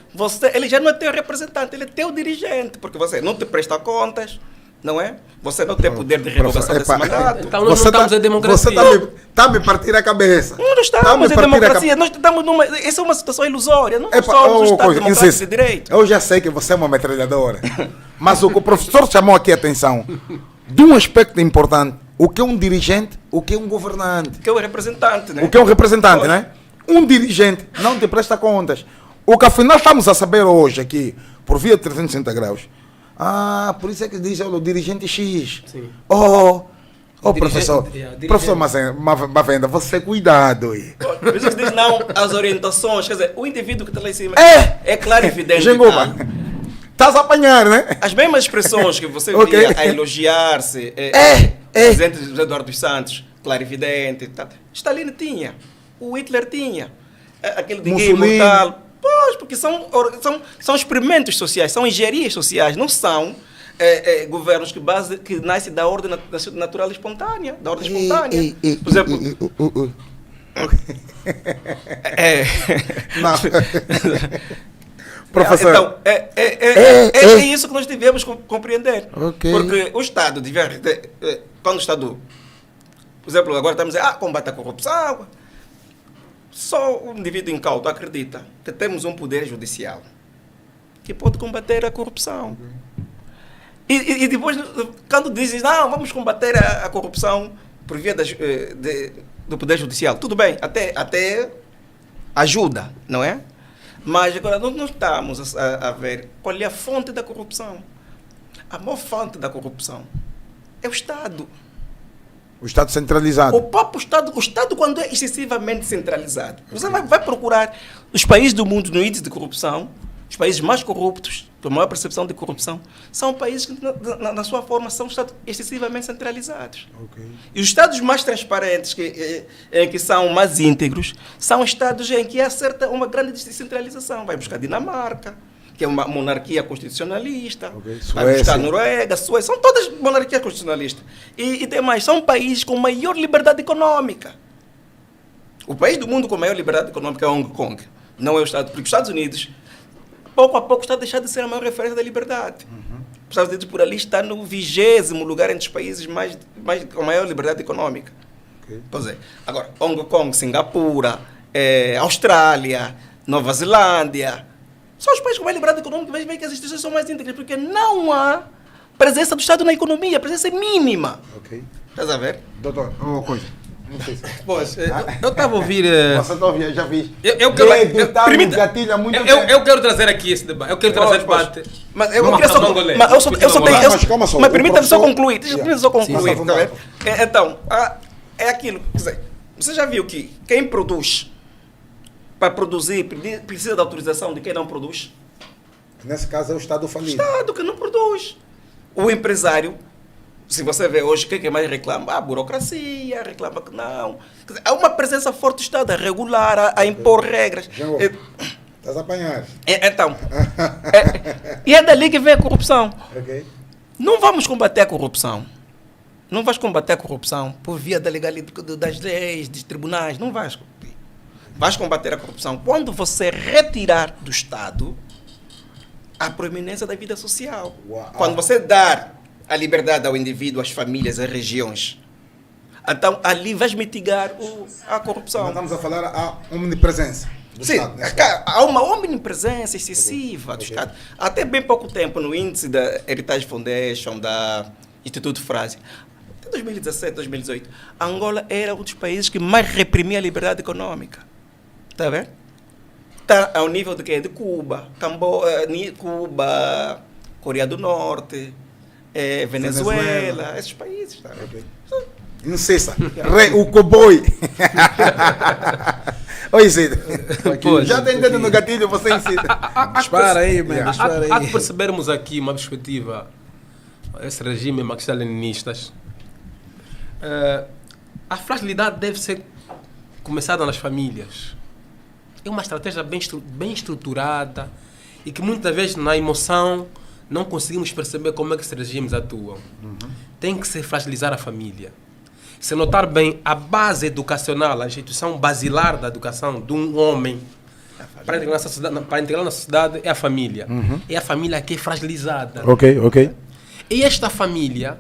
ele já não é teu representante, ele é teu dirigente, porque você não te presta contas, não é? Você não tem poder de revogação desse mandato. Então nós não estamos em democracia. Você está a me partir a cabeça. Não estamos em democracia, nós estamos essa é uma situação ilusória, não somos um Estado democrático de direito. Eu já sei que você é uma metralhadora, mas o que o professor chamou aqui a atenção de um aspecto importante, o que é um dirigente, o que é um governante. O que é um representante, né? O que é um representante, né? Um dirigente não te presta contas. O que afinal estamos a saber hoje aqui, por via de 360 graus. Por isso é que diz o dirigente X. Sim. Professor. Professor Mavenda, você cuidado aí. Por isso que diz não às orientações. Quer dizer, o indivíduo que está lá em cima é claro e evidente. Estás a apanhar, né? As mesmas expressões que você via a elogiar-se, presidente José Eduardo dos Santos, clarividente e tal. Stalin tinha, o Hitler tinha, aquele de gay imortal. Pois, porque são experimentos sociais, são engenharias sociais, não são governos que nascem da ordem natural e espontânea. Da ordem espontânea. Por exemplo... Não. Professor. Então, é isso que nós devemos compreender. Okay. Porque o Estado quando o Estado, por exemplo, agora estamos a dizer, combate a corrupção. Só o indivíduo incauto acredita que temos um poder judicial que pode combater a corrupção. E depois, quando dizem, não, vamos combater a corrupção por via do poder judicial, tudo bem, até ajuda, não é? Mas agora nós não estamos a ver qual é a fonte da corrupção. A maior fonte da corrupção é o Estado. O Estado centralizado. O próprio Estado, quando é excessivamente centralizado, você vai procurar os países do mundo no índice de corrupção, os países mais corruptos, com maior percepção de corrupção, são países que, na sua forma, são Estados excessivamente centralizados. Okay. E os Estados mais transparentes, que são mais íntegros, são Estados em que há uma grande descentralização. Vai buscar Dinamarca, que é uma monarquia constitucionalista, okay. Vai buscar Noruega, Suécia, são todas monarquias constitucionalistas. E demais, são países com maior liberdade econômica. O país do mundo com maior liberdade econômica é Hong Kong, não é o Estado, porque os Estados Unidos, pouco a pouco, está deixando de ser a maior referência da liberdade. Os Estados Unidos, por ali, está no 20º lugar entre os países com maior liberdade econômica. Okay. Pois é. Agora, Hong Kong, Singapura, Austrália, Nova Zelândia, são os países com mais liberdade econômica, mas que as instituições são mais íntegras, porque não há presença do Estado na economia, a presença é mínima. Ok. Estás a ver? Doutor, uma coisa. Não sei se... Pois, eu estava a ouvir... Você está ouvindo, já vi. Eu quero trazer aqui esse debate. Eu quero trazer esse debate. Mas eu queria só... Mas permita-me só concluir. Então, é aquilo. Quer dizer, você já viu que quem produz, para produzir, precisa da autorização de quem não produz? Nesse caso é o Estado falido. O Estado que não produz. O empresário... Se você vê hoje, quem que mais reclama? A burocracia, reclama que não. Quer dizer, há uma presença forte do Estado a regular, a impor regras. Estás a apanhar. Então, e é dali que vem a corrupção. Okay. Não vamos combater a corrupção. Não vais combater a corrupção por via da legalidade das leis, dos tribunais. Não vais. Vais combater a corrupção quando você retirar do Estado a proeminência da vida social. Uau. Quando você dar a liberdade ao indivíduo, às famílias, às regiões. Então, ali vais mitigar a corrupção. Nós estamos a falar a omnipresença do Estado. Sim, há uma omnipresença excessiva do Estado. Até bem pouco tempo, no índice da Heritage Foundation, da Instituto Frase, até 2017, 2018, Angola era um dos países que mais reprimia a liberdade econômica. Está a ver? Está ao nível de quê? De Cuba, Cuba, Coreia do Norte... Venezuela, esses países. Tá? Okay. Não sei se o cowboy. Oi, Cid. Já está entendendo no gatilho, você incita. Espera aí, mano. Há que percebermos aqui uma perspectiva, esse regime marxista-leninistas. A fragilidade deve ser começada nas famílias. É uma estratégia bem estruturada e que muitas vezes na emoção não conseguimos perceber como é que esses regimes atuam. Tem que se fragilizar a família. Se notar bem, a base educacional, a instituição basilar da educação de um homem para integrar na sociedade é a família. É a família que é fragilizada. Ok. E esta família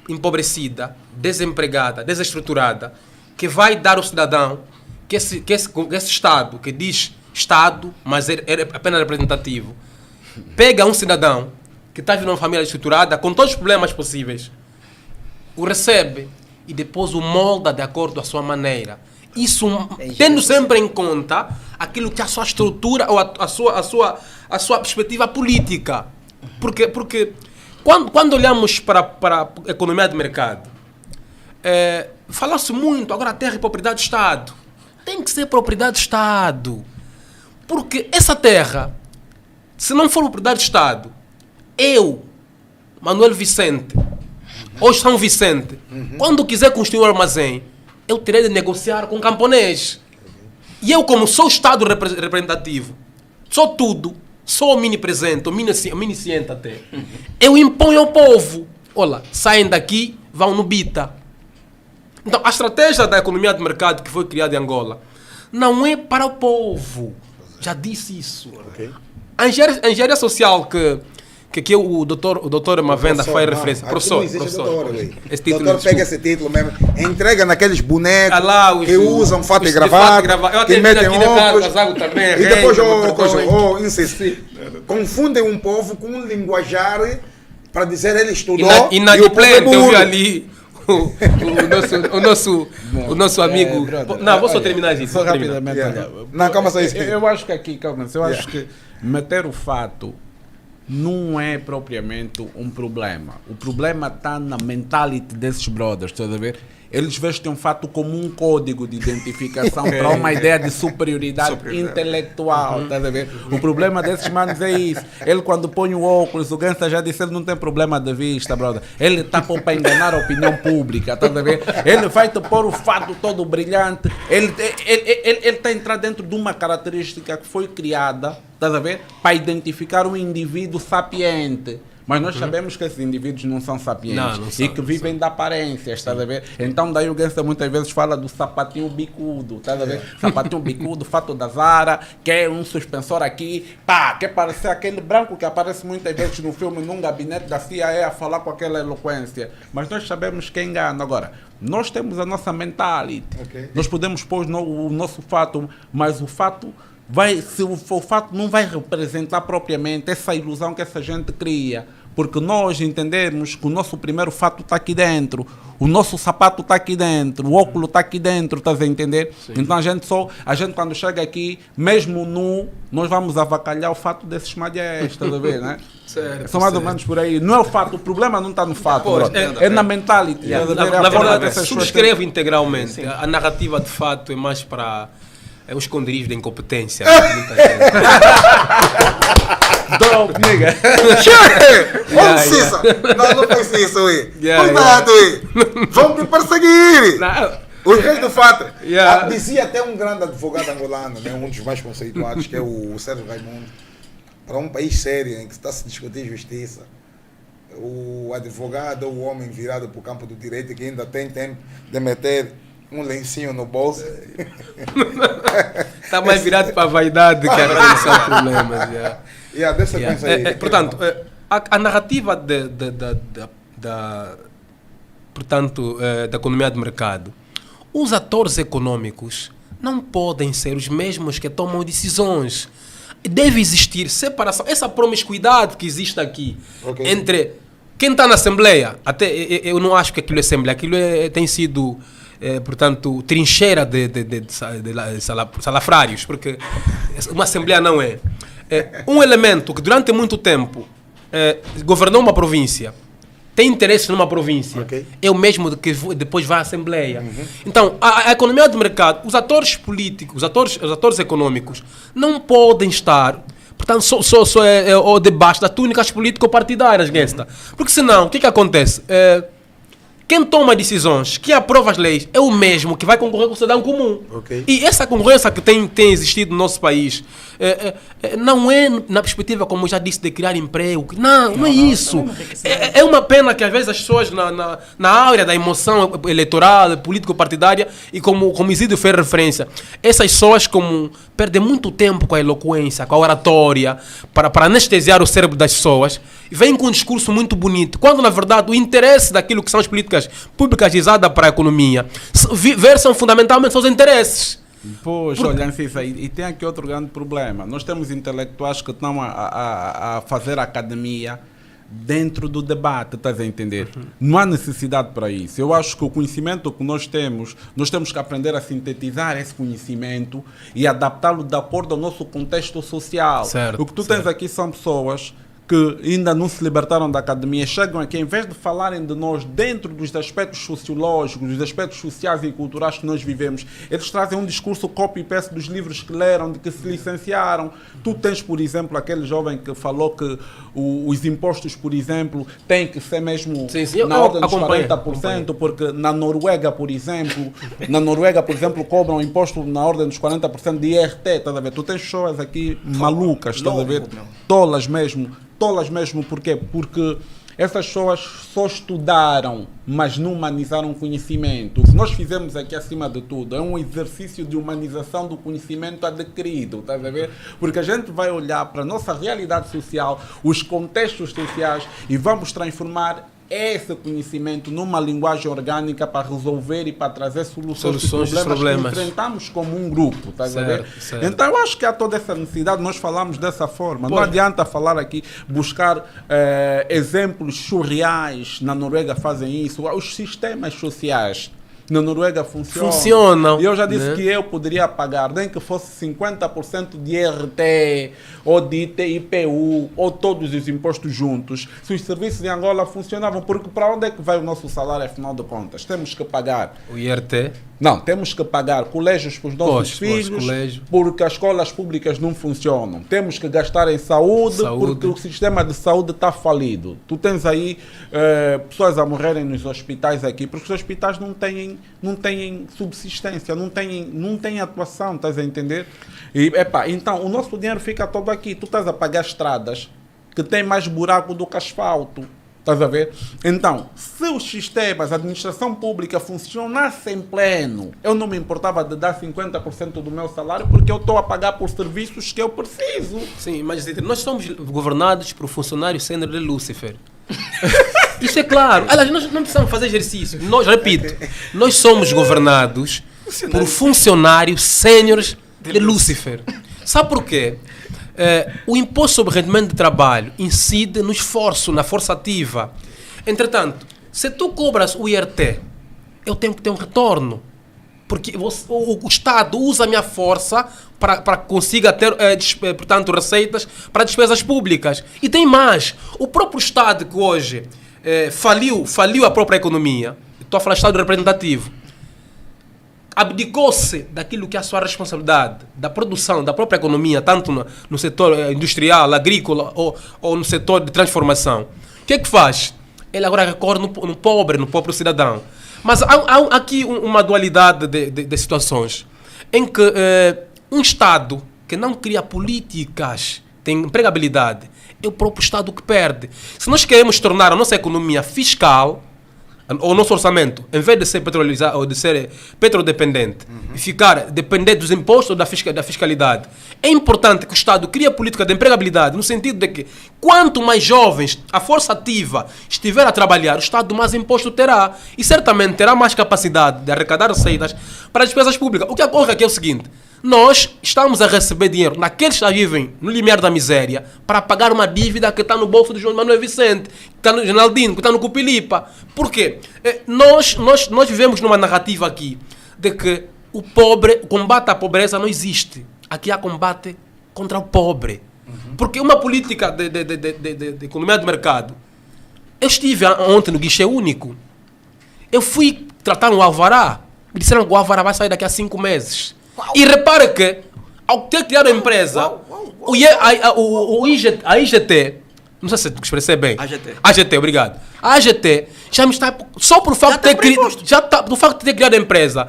empobrecida, desempregada, desestruturada, que vai dar ao cidadão que esse Estado, que diz Estado, mas é apenas representativo, pega um cidadão que está vivendo uma família estruturada, com todos os problemas possíveis, o recebe e depois o molda de acordo com a sua maneira. Isso tendo sempre em conta aquilo que é a sua estrutura ou a sua perspectiva política. Porque quando olhamos para a economia de mercado, fala-se muito, agora a terra é propriedade do Estado. Tem que ser propriedade do Estado. Porque essa terra, se não for propriedade do Estado, eu, Manuel Vicente, ou São Vicente, quando quiser construir um armazém, eu terei de negociar com o camponês. E eu, como sou o Estado representativo, só tudo, só o mini presente, o mini ciente até. Eu imponho ao povo. Olha, saem daqui, vão no Bita. Então, a estratégia da economia de mercado que foi criada em Angola não é para o povo. Já disse isso. Okay. A engenharia social que o doutor Mavenda faz referência. Professor. Esse título, doutor pega esse título mesmo, entrega naqueles bonecos que usam fato e gravata, que metem óculos, e depois confundem um povo com um linguajar para dizer ele estudou e o povo é burro. Eu vi ali o nosso amigo... Não, vou só terminar isso. Só rapidamente. Não, calma só isso. Eu acho que aqui, calma, eu acho que meter o fato não é propriamente um problema. O problema está na mentality desses brothers, estás a ver? Eles vestem um fato como um código de identificação para uma ideia de superioridade intelectual, estás a ver? O problema desses manos é isso. Ele quando põe o óculos, o Gansa já disse, ele não tem problema de vista, brother. Ele está para enganar a opinião pública, estás a ver? Ele vai te pôr o fato todo brilhante. Ele está a entrar dentro de uma característica que foi criada, estás a ver? Para identificar um indivíduo sapiente. Mas nós sabemos que esses indivíduos não são sapientes e que vivem da aparência, estás a ver? Então daí o Gansa muitas vezes fala do sapatinho bicudo, estás a ver? Sapatinho bicudo, fato da Zara, quer um suspensor aqui, pá, quer parecer aquele branco que aparece muitas vezes no filme num gabinete da CIA a falar com aquela eloquência. Mas nós sabemos que engana. Agora, nós temos a nossa mentality, nós podemos pôr o nosso fato, mas o fato... se o fato não vai representar propriamente essa ilusão que essa gente cria, porque nós entendemos que o nosso primeiro fato está aqui dentro, o nosso sapato está aqui dentro, o óculos está aqui dentro, estás a entender? Sim. Então a gente quando chega aqui, mesmo nu, nós vamos avacalhar o fato desses malhés, estás a ver, né? Certo, são mais ou menos por aí. Não é o fato, o problema não está no fato, é na mentality. Na verdade, subscrevo integralmente. A narrativa de fato é mais para... É um esconderijo da incompetência. Drop, nigga. Não faz isso, ué. Cuidado, ué. Vão te perseguir. Os reis do fato. Dizia até um grande advogado angolano, né, um dos mais conceituados, que é o Sérgio Raimundo, para um país sério em que está a se discutir justiça, o advogado é o homem virado para o campo do direito que ainda tem tempo de meter um lencinho no bolso. Está mais virado para a vaidade que a resolução de problemas. Portanto, a narrativa da economia de mercado, os atores econômicos não podem ser os mesmos que tomam decisões. Deve existir separação. Essa promiscuidade que existe aqui entre quem está na Assembleia, até eu não acho que aquilo é Assembleia, aquilo tem sido... portanto, trincheira de salafrários, porque uma Assembleia não é. Um elemento que durante muito tempo governou uma província, tem interesse numa província, é o mesmo que depois vai à Assembleia. Então, a economia de mercado, os atores políticos, os atores econômicos, não podem estar... Portanto, só é debaixo das túnicas político-partidárias, porque senão, o que acontece? Quem toma decisões, quem aprova as leis, é o mesmo que vai concorrer com o cidadão comum. E essa concorrência que tem existido no nosso país não é na perspectiva, como eu já disse, de criar emprego. Não é isso. É uma pena que às vezes as pessoas na área da emoção eleitoral, político-partidária, e como Isidro fez referência, essas pessoas perdem muito tempo com a eloquência, com a oratória, para anestesiar o cérebro das pessoas, e vêm com um discurso muito bonito, quando na verdade o interesse daquilo que são as políticas públicas visadas para a economia versam fundamentalmente seus interesses. Pois, olha, e tem aqui outro grande problema. Nós temos intelectuais que estão a fazer academia dentro do debate, estás a entender? Não há necessidade para isso. Eu acho que o conhecimento que nós temos que aprender a sintetizar esse conhecimento e adaptá-lo de acordo ao nosso contexto social. O que tu tens aqui são pessoas que ainda não se libertaram da academia chegam aqui, em vez de falarem de nós dentro dos aspectos sociológicos, dos aspectos sociais e culturais que nós vivemos, eles trazem um discurso copy-paste dos livros que leram, de que se licenciaram. Tu tens, por exemplo, aquele jovem que falou que os impostos, por exemplo, têm que ser mesmo na ordem dos 40%, porque na Noruega, por exemplo, cobram imposto na ordem dos 40% de IRT, estás a ver? Tu tens pessoas aqui malucas, estás a ver? Tolas mesmo, porquê? Porque essas pessoas só estudaram, mas não humanizaram o conhecimento. O que nós fizemos aqui, acima de tudo, é um exercício de humanização do conhecimento adquirido, estás a ver? Porque a gente vai olhar para a nossa realidade social, os contextos sociais, e vamos transformar esse conhecimento numa linguagem orgânica para resolver e para trazer soluções dos problemas que enfrentamos como um grupo, estás a ver? Certo. Então eu acho que há toda essa necessidade, nós falamos dessa forma. Não adianta falar aqui, buscar exemplos surreais. Na Noruega fazem isso, os sistemas sociais na Noruega funcionam. E eu já disse que eu poderia pagar, nem que fosse 50% de IRT, ou de IPU, ou todos os impostos juntos, se os serviços em Angola funcionavam. Porque para onde é que vai o nosso salário, afinal de contas? Temos que pagar. O IRT? Não, temos que pagar colégios para os nossos filhos, porque as escolas públicas não funcionam. Temos que gastar em saúde, porque o sistema de saúde está falido. Tu tens aí pessoas a morrerem nos hospitais aqui, porque os hospitais não têm subsistência, não têm atuação, estás a entender? E, então, o nosso dinheiro fica todo aqui. Tu estás a pagar estradas que têm mais buraco do que asfalto. Estás a ver? Então, se os sistemas, a administração pública funcionassem pleno, eu não me importava de dar 50% do meu salário, porque eu estou a pagar por serviços que eu preciso. Sim, mas nós somos governados por funcionários sênior de Lúcifer. Isso é claro. Aliás, nós não precisamos fazer exercício. Nós somos governados por funcionários sêniores de Lúcifer. Sabe por quê? O imposto sobre rendimento de trabalho incide no esforço, na força ativa. Entretanto, se tu cobras o IRT, eu tenho que ter um retorno. Porque o Estado usa a minha força para que consiga ter, portanto, receitas para despesas públicas. E tem mais. O próprio Estado que hoje faliu a própria economia, estou a falar de Estado representativo, abdicou-se daquilo que é a sua responsabilidade, da produção, da própria economia, tanto no setor industrial, agrícola ou no setor de transformação. O que é que faz? Ele agora recorre no pobre cidadão. Mas há aqui uma dualidade de situações em que um Estado que não cria políticas, tem empregabilidade, é o próprio Estado que perde. Se nós queremos tornar a nossa economia fiscal, ou o nosso orçamento, em vez de ser petrolizado ou de ser petrodependente, e ficar dependente dos impostos ou da fiscalidade, é importante que o Estado crie política de empregabilidade, no sentido de que quanto mais jovens a força ativa estiver a trabalhar, o Estado mais imposto terá. E certamente terá mais capacidade de arrecadar receitas para despesas públicas. O que ocorre aqui é o seguinte: nós estamos a receber dinheiro naqueles que vivem no limiar da miséria para pagar uma dívida que está no bolso do João Manuel Vicente, que está no Geraldino, que está no Cupilipa. Por quê? Nós vivemos numa narrativa aqui de que o combate à pobreza não existe. Aqui há combate contra o pobre. Porque uma política de economia de mercado... Eu estive ontem no guichê único. Eu fui tratar um alvará. Me disseram que o alvará vai sair daqui a 5 meses. E repara que, ao ter criado a empresa, a IGT, não sei se tu expressei bem. AGT, obrigado. A AGT já me está, só por facto de ter criado a empresa,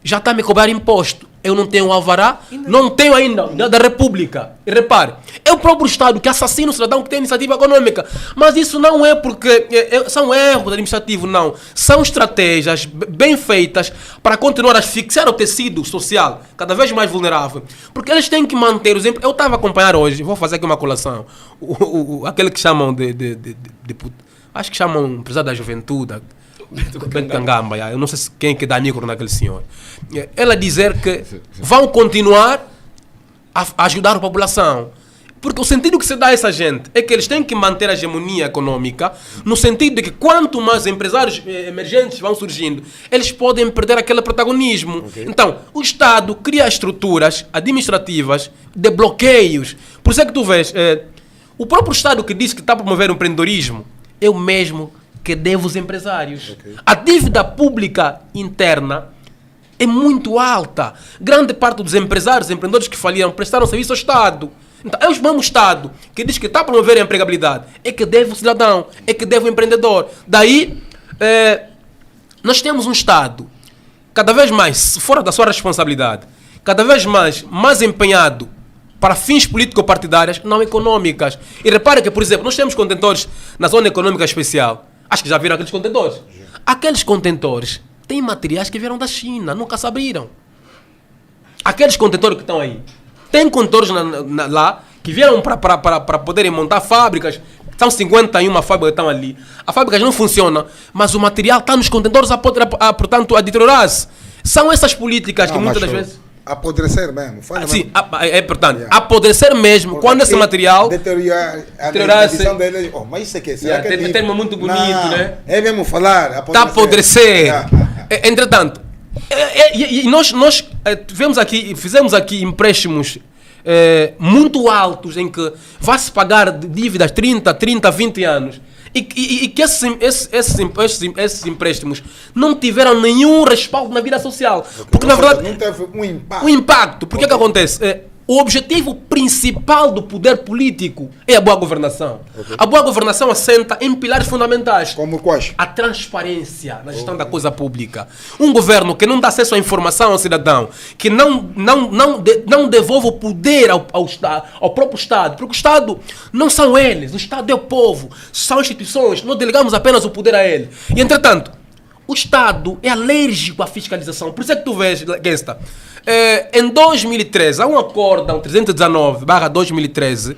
já está a me cobrar imposto. Eu não tenho alvará, não tenho ainda da República. E repare, é o próprio Estado que assassina o cidadão que tem iniciativa econômica. Mas isso não é porque são erros administrativos, não. São estratégias bem feitas para continuar a asfixiar o tecido social, cada vez mais vulnerável. Porque eles têm que manter os... Eu estava a acompanhar hoje, vou fazer aqui uma colação, aquele que chamam acho que chamam empresário da juventude, Bentangamba, eu não sei quem que dá micro naquele senhor. Ela dizer que vão continuar a ajudar a população. Porque o sentido que se dá a essa gente é que eles têm que manter a hegemonia econômica, no sentido de que quanto mais empresários emergentes vão surgindo, eles podem perder aquele protagonismo. Okay. Então, o Estado cria estruturas administrativas de bloqueios. Por isso é que tu vês... O próprio Estado que diz que está a promover o empreendedorismo é o mesmo que deve os empresários. A dívida pública interna é muito alta. Grande parte dos empresários, empreendedores que faliram, prestaram serviço ao Estado. Então, é o mesmo Estado que diz que está a promover a empregabilidade, é que deve o cidadão, é que deve o empreendedor. Daí, nós temos um Estado, cada vez mais, fora da sua responsabilidade, cada vez mais empenhado para fins político-partidárias, não econômicas. E repare que, por exemplo, nós temos contentores na zona econômica especial. Acho que já viram aqueles contentores. Aqueles contentores têm materiais que vieram da China, nunca se abriram. Aqueles contentores que estão aí, tem contentores lá que vieram para poderem montar fábricas. São 51 fábricas que estão ali. As fábricas não funcionam, mas o material está nos contentores portanto, a deteriorar-se. São essas políticas que muitas das vezes... Apodrecer mesmo. Sim, portanto, apodrecer mesmo. Porque quando esse material... Deteriorar a visão dele. Mas isso aqui, será que é um termo muito bonito, né? É mesmo falar. Está a apodrecer. Entretanto, e nós fizemos aqui empréstimos muito altos em que vai-se pagar dívidas 30, 20 anos e que esses empréstimos não tiveram nenhum respaldo na vida social. Porque na verdade não teve um impacto. O impacto, porque que acontece? O objetivo principal do poder político é a boa governação. A boa governação assenta em pilares fundamentais. Como quais? A transparência na gestão da coisa pública. Um governo que não dá acesso à informação ao cidadão, que não devolve o poder ao próprio Estado, porque o Estado não são eles, o Estado é o povo, são instituições, nós delegamos apenas o poder a ele. E, entretanto, o Estado é alérgico à fiscalização. Por isso é que tu vês, Gesta, em 2013, há um acórdão 319/2013,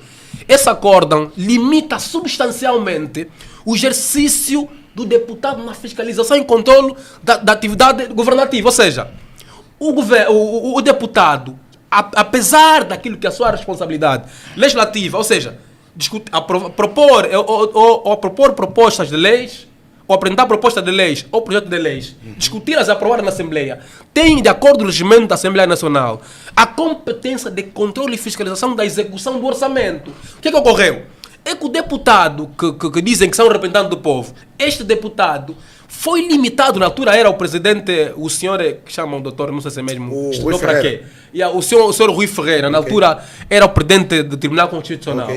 esse acórdão limita substancialmente o exercício do deputado na fiscalização e controle da atividade governativa. Ou seja, o deputado, apesar daquilo que é a sua responsabilidade legislativa, ou seja, propor propostas de leis, ou apresentar proposta de leis ou projeto de leis, discuti-las e aprovar na Assembleia, tem, de acordo com o regimento da Assembleia Nacional, a competência de controle e fiscalização da execução do orçamento. O que ocorreu? É que o deputado que dizem que são representantes do povo, este deputado foi limitado, na altura era o presidente, o senhor que chamam o doutor, não sei se é mesmo, estudou para quê? O senhor Rui Ferreira, na altura era o presidente do Tribunal Constitucional.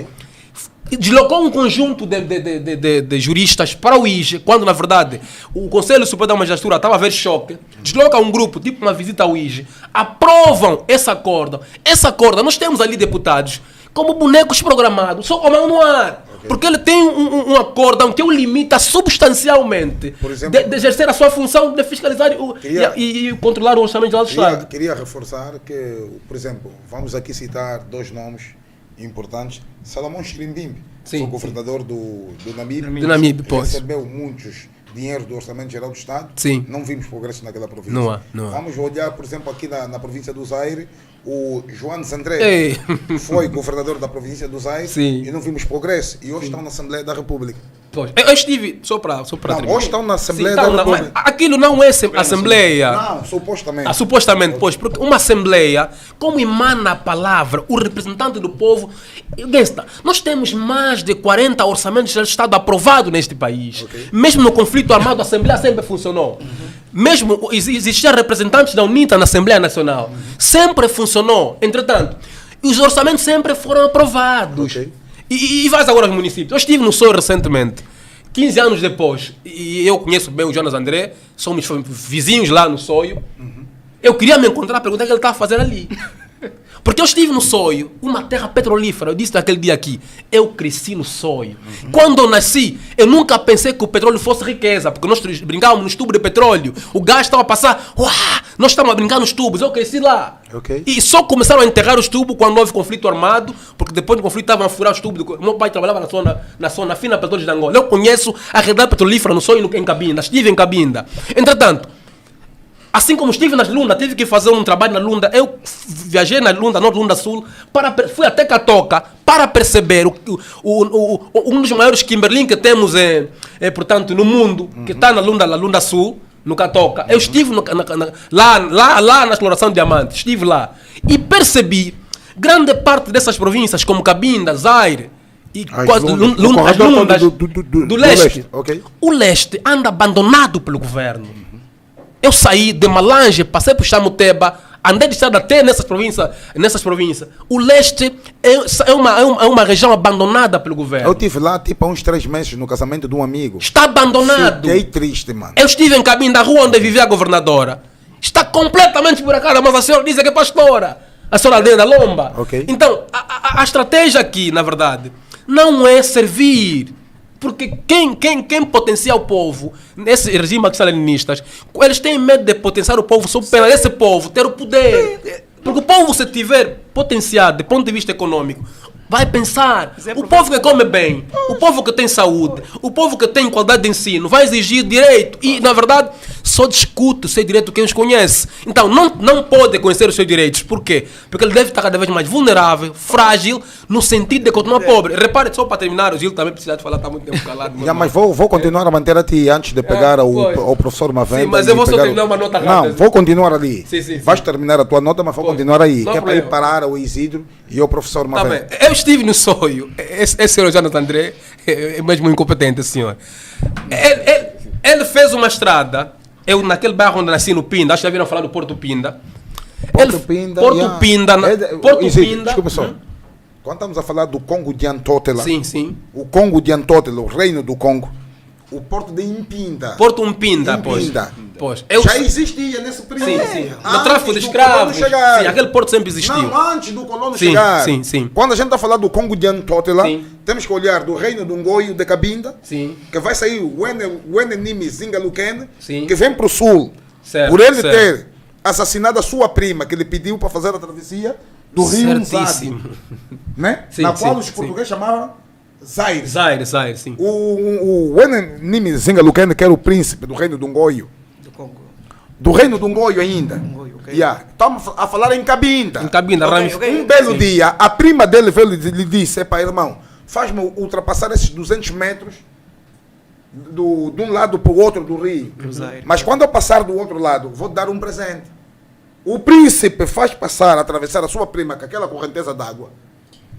Deslocou um conjunto de juristas para o IGE, quando na verdade o Conselho Superior da Magistratura estava a ver choque. Desloca um grupo, tipo uma visita ao IGE, aprovam esse acordo. Esse acordo, nós temos ali deputados como bonecos programados, só com a mão no ar. Porque ele tem um acórdão que o limita substancialmente, por exemplo, de exercer a sua função de fiscalizar e controlar o orçamento geral do Estado. Queria reforçar que, por exemplo, vamos aqui citar dois nomes importantes. Salomão Chirimbimbe, o governador do Namíbia, recebeu muitos dinheiros do Orçamento Geral do Estado. Sim. Não vimos progresso naquela província. Não há. Vamos olhar, por exemplo, aqui na província do Zaire, o João Zandré foi governador da província do Zaire. Sim. E não vimos progresso. E hoje estão na Assembleia da República. Pois. Eu estive, só para hoje estão na Assembleia da República. Aquilo não é Assembleia. Não, supostamente. Supostamente, pois, porque uma Assembleia, como emana a palavra, o representante do povo, nós temos mais de 40 orçamentos de Estado aprovados neste país. Mesmo no conflito armado, a Assembleia sempre funcionou. Mesmo existiam representantes da UNITA na Assembleia Nacional. Sempre funcionou. Entretanto, os orçamentos sempre foram aprovados. E vais agora aos municípios. Eu estive no Soio recentemente, 15 anos depois, e eu conheço bem o Jonas André, somos vizinhos lá no Soio. Eu queria me encontrar, perguntar o que ele estava a fazer ali. Porque eu estive no Soio, uma terra petrolífera. Eu disse naquele dia aqui, eu cresci no Soio. Quando eu nasci, eu nunca pensei que o petróleo fosse riqueza, porque nós brincávamos nos tubos de petróleo. O gás estava a passar, nós estávamos a brincar nos tubos, eu cresci lá. E só começaram a enterrar os tubos quando houve conflito armado, porque depois do conflito estavam a furar os tubos. Meu pai trabalhava na zona fina Petróleos de Angola. Eu conheço a rede petrolífera no Soio em Cabinda, estive em Cabinda. Entretanto, assim como estive nas Lunda, tive que fazer um trabalho na Lunda. Eu viajei na Lunda, Norte Lunda Sul, fui até Catoca para perceber um dos maiores Kimberlin que temos portanto, no mundo, que está na Lunda Sul, no Catoca. Eu estive lá na exploração de diamantes, estive lá e percebi grande parte dessas províncias, como Cabinda, Zaire, e as lunas do leste. Okay. O leste anda abandonado pelo governo. Eu saí de Malange, passei por Chamuteba, andei de estrada até nessas províncias. O leste é uma região abandonada pelo governo. Eu estive lá tipo há uns 3 meses no casamento de um amigo. Está abandonado. Fiquei triste, mano. Eu estive em Cabinda, da rua onde vivia a governadora. Está completamente buracada, mas a senhora diz que é pastora. A senhora Aldeia da Lomba. Okay. Então, a estratégia aqui, na verdade, não é servir. Porque quem potencia o povo, nesse regime marxista-leninistas, eles têm medo de potenciar o povo sob pena desse povo ter o poder. Porque o povo, se tiver potenciado, de ponto de vista econômico, vai pensar. O povo que come bem, o povo que tem saúde, o povo que tem qualidade de ensino, vai exigir direito. E, na verdade, só discute o seu direito quem os conhece. Então, não pode conhecer os seus direitos. Por quê? Porque ele deve estar cada vez mais vulnerável, frágil, no sentido de continuar pobre. Repare, só para terminar, o Gil também precisa de falar, está muito tempo calado. Mas vou continuar a manter a ti antes de pegar o professor Mavenda. Sim, mas eu vou só terminar uma nota rápida. Não, vou continuar ali. Sim. Vais terminar a tua nota, mas vou continuar aí. Que é para ir parar o Isidro e o professor Mavenda. Eu estive no sonho. Esse senhor Jonathan André é mesmo incompetente, senhor. Ele fez uma estrada. Eu, naquele bairro onde nasci, no Pinda, acho que já viram falar do Porto Pinda. Porto Pinda. Desculpa só. Quando estamos a falar do Congo de Antótela. Sim. O Congo de Antótela, o reino do Congo. O porto de Impinda. Porto Impinda, pois. Já existia nesse período. Sim. No tráfico de escravos. Sim, aquele porto sempre existiu. Não, antes do colono chegar. Sim. Quando a gente está falando do Congo de Antótela, temos que olhar do reino do Ngoio de Cabinda, que vai sair o Nimi Zingaluken, que vem para o sul. Certo, por ele ter assassinado a sua prima, que ele pediu para fazer a travessia do rio Zadi, né? Na qual os portugueses chamavam Zaire, sim. O Nimi Zingaluken, que era o príncipe do reino do Ngoio. Do reino do Ngoio ainda. Estamos a falar em Cabinda. Um belo dia, a prima dele veio e lhe disse: "Epa, irmão, faz-me ultrapassar esses 200 metros de um lado para o outro do rio. Mas quando eu passar do outro lado, vou te dar um presente." O príncipe faz passar, atravessar a sua prima com aquela correnteza d'água.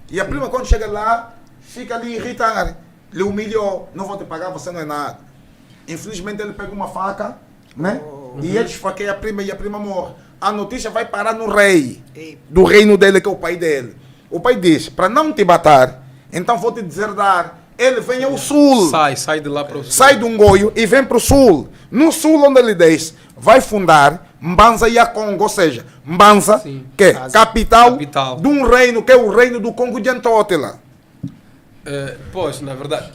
E a prima, quando chega lá, fica ali irritada. Lhe humilhou. "Não vou te pagar, você não é nada." Infelizmente, ele pega uma faca, né? E ele esfaqueia a prima e a prima morre. A notícia vai parar no rei do reino dele, que é o pai dele. O pai diz: "Para não te matar, então vou te deserdar." Ele vem ao sul. Sai de lá para o sul. Sai do Ngoio e vem para o sul. No sul, onde ele diz, vai fundar Mbanza e a Congo. Ou seja, Mbanza, que é capital de um reino, que é o reino do Congo de Antótela. Pois, na verdade.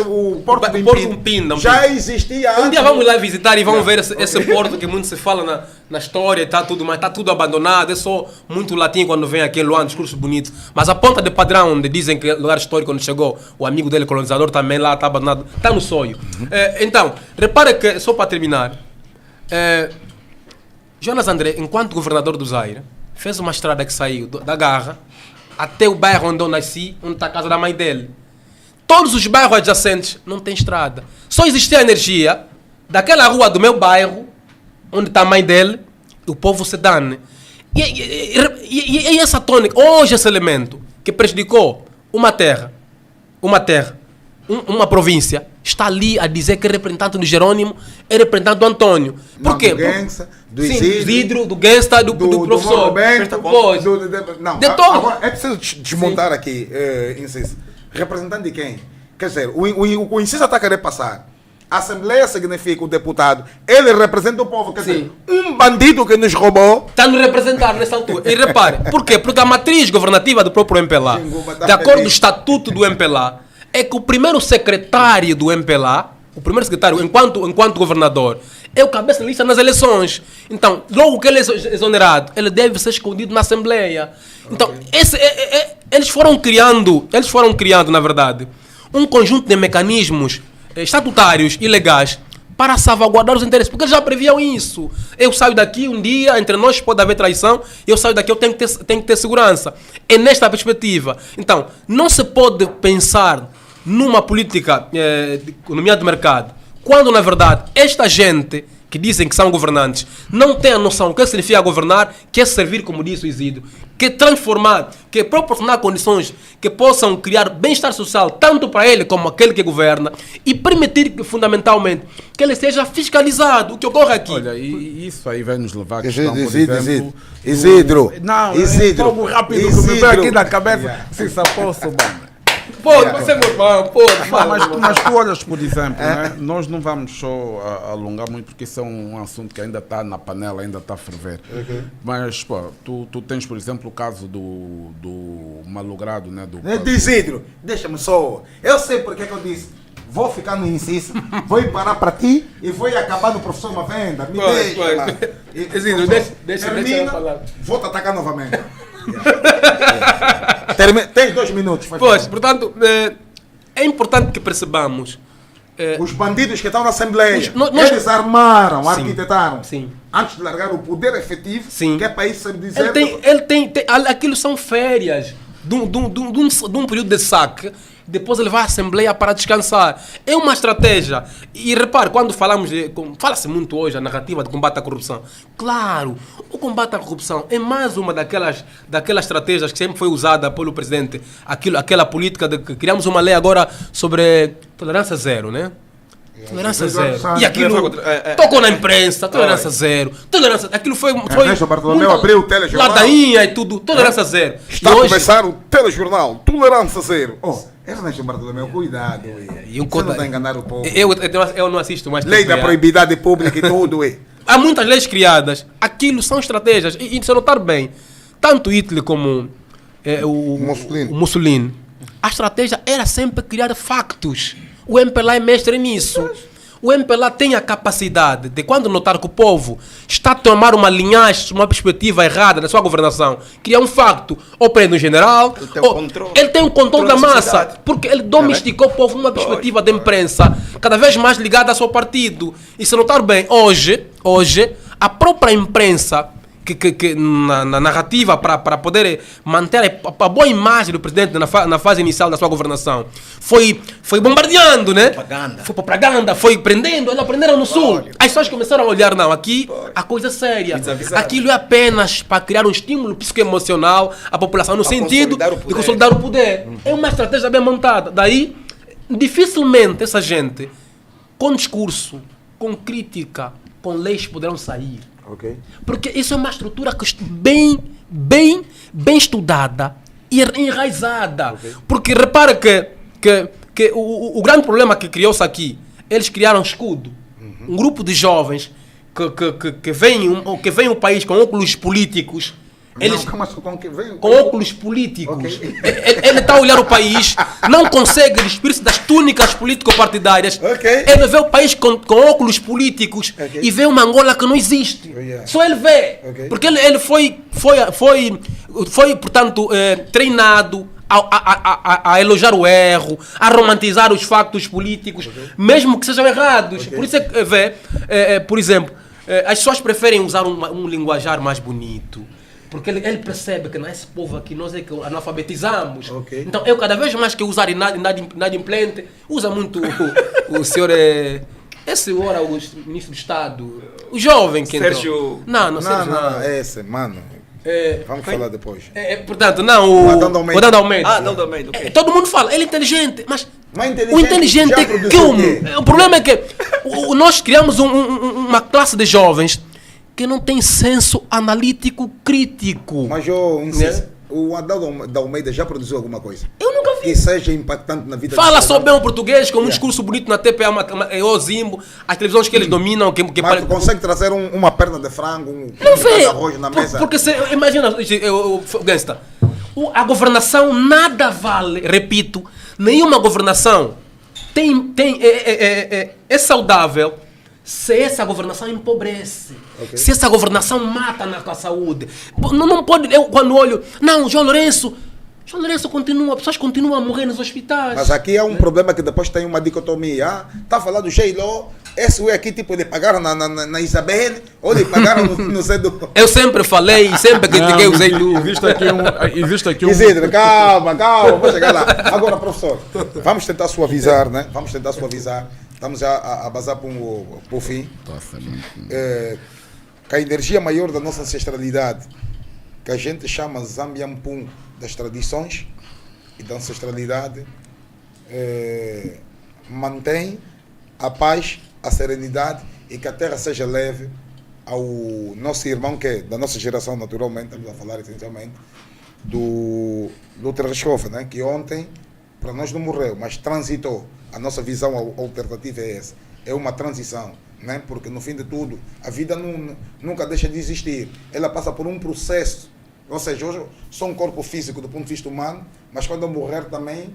O Porto de Impinda já existia antes. Um dia vamos lá visitar e vamos ver esse porto que muito se fala na história e está tudo, mas está tudo abandonado. É só muito latim quando vem aqui em Luanda, discurso bonito. Mas a ponta de padrão, onde dizem que é lugar histórico, quando chegou o amigo dele, colonizador, também lá está abandonado. Está no sonho. Então, repare que, só para terminar, Jonas André, enquanto governador do Zaire, fez uma estrada que saiu da Garra até o bairro onde eu nasci, onde está a casa da mãe dele. Todos os bairros adjacentes não tem estrada. Só existia energia daquela rua do meu bairro, onde está a mãe dele, o povo se dane. E essa tônica, hoje esse elemento, que prejudicou uma província, está ali a dizer que é representante do Jerônimo, é representante do Antônio. Por quê? Do Isidro, do Gangsta, do professor. Agora é preciso desmontar aqui, Incisa. Representante de quem? Quer dizer, o Incisa está a querer passar. A Assembleia significa o deputado. Ele representa o povo. Quer dizer, um bandido que nos roubou está a nos representar nessa altura. E repare, por quê? Porque a matriz governativa do próprio MPLA, de acordo com o estatuto do MPLA, é que o primeiro secretário do MPLA, o primeiro secretário, enquanto governador, é o cabeça de lista nas eleições. Então, logo que ele é exonerado, ele deve ser escondido na Assembleia. Então, eles foram criando, na verdade, um conjunto de mecanismos estatutários e legais para salvaguardar os interesses, porque eles já previam isso. Eu saio daqui um dia, entre nós pode haver traição, eu saio daqui, eu tenho que ter segurança. É nesta perspectiva. Então, não se pode pensar numa política de economia de mercado, quando, na verdade, esta gente que dizem que são governantes, não têm a noção do que significa governar, que é servir, como disse o Isidro, que é transformar, que é proporcionar condições que possam criar bem-estar social, tanto para ele como aquele que governa, e permitir, fundamentalmente, que ele seja fiscalizado, o que ocorre aqui. Olha, e isso aí vai nos levar a Isidro, questão, por exemplo... Isidro. Não, Isidro. é algo rápido que me veio aqui na cabeça. Se isso posso, bom. Pode, você é meu irmão, pode. Mas tu olhas, por exemplo, né? Nós não vamos só alongar muito, porque isso é um assunto que ainda está na panela, ainda está a ferver. Mas, pô, tu tens, por exemplo, o caso do malogrado, né? Isidro, deixa-me só. Eu sei porque que eu disse. Vou ficar no inciso, vou ir parar para ti e vou acabar no professor Mavenda. Me deixa. Isidro, deixa eu falar. Vou te atacar novamente. Tens 2 minutos. Pois, portanto, é importante que percebamos. Os bandidos que estão na Assembleia, eles armaram, arquitetaram. Sim. Antes de largar o poder efetivo, que é para isso ser dizer. Aquilo são férias de um período de saque. Depois ele vai à Assembleia para descansar. É uma estratégia. E repare, quando fala-se muito hoje a narrativa de combate à corrupção. Claro, o combate à corrupção é mais uma daquelas estratégias que sempre foi usada pelo presidente. Aquela política de que criamos uma lei agora sobre tolerância zero, né? Tolerância zero. E aquilo tocou na imprensa, tolerância zero. Aquilo foi Bartolomeu abriu o telejornal. Ladainha e tudo, tolerância zero. Está a começar o telejornal, tolerância zero. Ernesto Bartolomeu, cuidado. Você não está a enganar o povo. Eu não assisto mais. Lei da proibidade pública e tudo. Há muitas leis criadas. Aquilo são estratégias. E se notar bem, tanto Hitler como o Mussolini, a estratégia era sempre criar factos. O MPLA é mestre nisso. O MPLA tem a capacidade de, quando notar que o povo está a tomar uma linhagem, uma perspectiva errada na sua governação, criar um facto, ou prende um general, ele tem um controle da massa, porque ele domesticou o povo numa perspectiva de imprensa cada vez mais ligada ao seu partido. E se notar bem, hoje a própria imprensa, que na narrativa para poder manter a boa imagem do presidente na fase inicial da sua governação, foi bombardeando, né? Foi propaganda, foi prendendo. Eles aprenderam no Sul. As pessoas começaram a olhar, não, aqui a coisa é séria. Aquilo é apenas para criar um estímulo psicoemocional à população, no sentido de consolidar o poder. É uma estratégia bem montada. Daí, dificilmente essa gente, com discurso, com crítica, com leis, poderão sair. Porque isso é uma estrutura bem estudada e enraizada. Porque repara que o grande problema que criou-se aqui, eles criaram um escudo. Um grupo de jovens que vem o país com óculos políticos. Com óculos políticos. Ele está a olhar o país, não consegue despir-se das túnicas político-partidárias. Ele vê o país com óculos políticos e vê uma Angola que não existe. Só ele vê. Porque ele foi portanto, treinado a elogiar o erro, a romantizar os factos políticos, mesmo que sejam errados. Por isso é que por exemplo, as pessoas preferem usar um linguajar mais bonito. Porque ele percebe que nesse povo aqui nós é que analfabetizamos. Então eu cada vez mais que usar inadimplente, usa muito o senhor, esse ora o ministro do Estado, o jovem que Sérgio... Não, esse, mano. Vamos falar depois. Portanto, não, o Adão Almeida. Adão Almeida, todo mundo fala, ele é inteligente, mas o inteligente é como? O problema é que nós criamos uma classe de jovens que não tem senso analítico crítico. Mas o Adão Almeida já produziu alguma coisa? Eu nunca vi. Que seja impactante na vida. Fala só bem o português, com um discurso bonito na TPA, o Zimbo, as televisões que eles dominam. Mas consegue trazer uma perna de frango, um arroz na mesa? Porque imagina, Gangsta, a nada vale, repito, nenhuma governação é saudável se essa governação empobrece, se essa governação mata na saúde. Não pode, eu quando olho, não, João Lourenço continua, as pessoas continuam a morrer nos hospitais. Mas aqui há um problema que depois tem uma dicotomia. Está a falar do Sheiló, esse é aqui tipo de pagar na Isabel, ou de pagar no Cedo. Eu sempre falei, sempre critiquei o Zeidu. Existe aqui um... Isidro, calma, vou chegar lá. Agora, professor, vamos tentar suavizar, né? Vamos tentar suavizar. estamos já a basar para o fim. Que a energia maior da nossa ancestralidade, que a gente chama Zambiampum das tradições e da ancestralidade, mantém a paz, a serenidade e que a terra seja leve ao nosso irmão, que é da nossa geração, naturalmente, estamos a falar essencialmente, do Terrescofa, né? Que ontem, para nós não morreu, mas transitou. A nossa visão alternativa é essa. É uma transição, né? Porque no fim de tudo, a vida nunca deixa de existir. Ela passa por um processo. Ou seja, hoje sou um corpo físico do ponto de vista humano, mas quando eu morrer também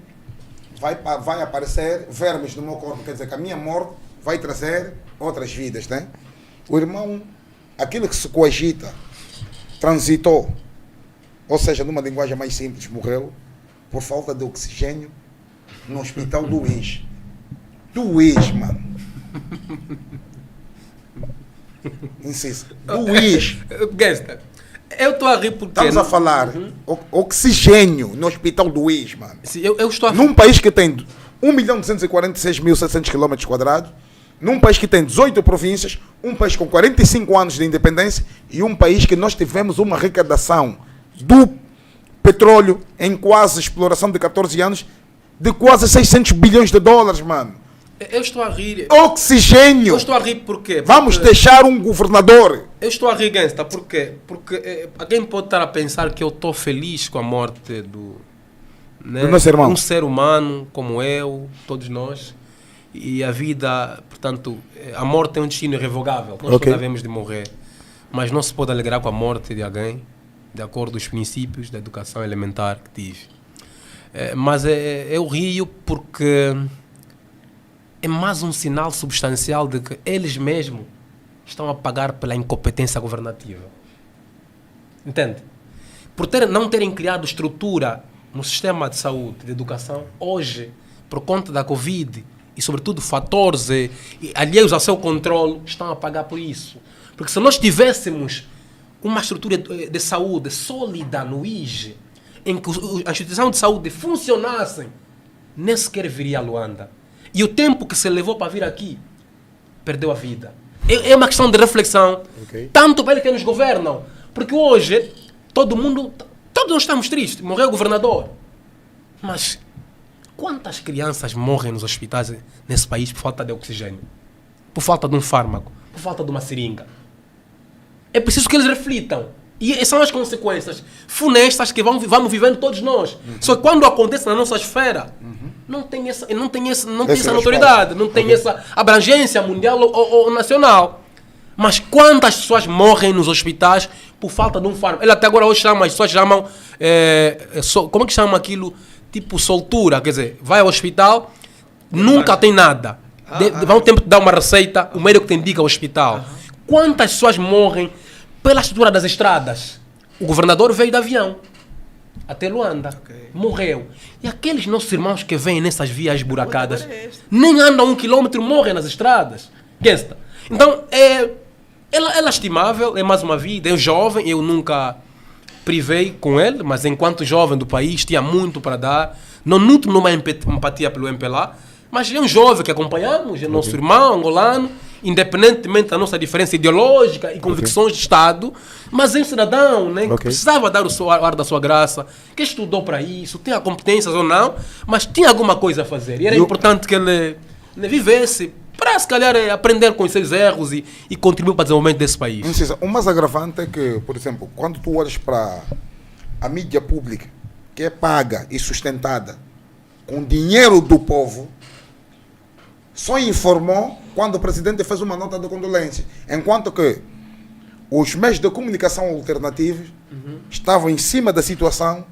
vai aparecer vermes no meu corpo. Quer dizer que a minha morte vai trazer outras vidas, né? O irmão, aquilo que se coagita, transitou, ou seja, numa linguagem mais simples, morreu por falta de oxigênio no hospital do Luís. Do Luís, mano. Insisto. Do Luís. Eu estou a rir porque... Estamos a falar oxigênio no hospital do Luís, mano. Sim, eu estou a... Num país que tem 1.246.700 km², num país que tem 18 províncias, um país com 45 anos de independência e um país que nós tivemos uma arrecadação do petróleo em quase exploração de 14 anos de quase 600 bilhões de dólares, mano. Eu estou a rir. Oxigênio! Eu estou a rir porque... Vamos deixar um governador. Eu estou a rir, Gangsta, porque alguém pode estar a pensar que eu estou feliz com a morte do nosso irmão. Um ser humano como eu, todos nós. E a vida, portanto, a morte é um destino irrevogável. Nós devemos de morrer. Mas não se pode alegrar com a morte de alguém, de acordo com os princípios da educação elementar que tive. Mas eu rio porque é mais um sinal substancial de que eles mesmos estão a pagar pela incompetência governativa. Entende? Por não terem criado estrutura no sistema de saúde, de educação, hoje, por conta da Covid e, sobretudo, fatores alheios ao seu controle, estão a pagar por isso. Porque se nós tivéssemos uma estrutura de saúde sólida no IGE, em que a instituição de saúde funcionasse, nem sequer viria a Luanda. E o tempo que se levou para vir aqui, perdeu a vida. É uma questão de reflexão, tanto para eles que nos governam. Porque hoje, todos nós estamos tristes. Morreu o governador. Mas quantas crianças morrem nos hospitais nesse país por falta de oxigênio? Por falta de um fármaco? Por falta de uma seringa? É preciso que eles reflitam. E são as consequências funestas que vamos vivendo todos nós. Só que quando acontece na nossa esfera, não tem essa notoriedade, não tem essa abrangência mundial ou nacional. Mas quantas pessoas morrem nos hospitais por falta de um fármaco? Ele até agora hoje as pessoas chamam, como é que chama aquilo? Tipo soltura, quer dizer, vai ao hospital, nunca tem nada. Vão ter que dar uma receita, o médico te indica o hospital. Quantas pessoas morrem pela estrutura das estradas? O governador veio de avião até Luanda, morreu. E aqueles nossos irmãos que vêm nessas vias buracadas, nem andam 1 quilômetro, morrem nas estradas. Então, é lastimável, é mais uma vida. Eu jovem, eu nunca privei com ele, mas enquanto jovem do país, tinha muito para dar. Não nutro numa empatia pelo MPLA, mas é um jovem que acompanhamos, é nosso irmão angolano, independentemente da nossa diferença ideológica e convicções de Estado, mas é um cidadão, né, que precisava dar o ar da sua graça, que estudou para isso, tinha competências ou não, mas tinha alguma coisa a fazer. E era importante que ele vivesse para, se calhar, aprender com os seus erros e contribuir para o desenvolvimento desse país. O mais agravante é que, por exemplo, quando tu olhas para a mídia pública, que é paga e sustentada com dinheiro do povo, só informou quando o presidente fez uma nota de condolência, enquanto que os meios de comunicação alternativos estavam em cima da situação.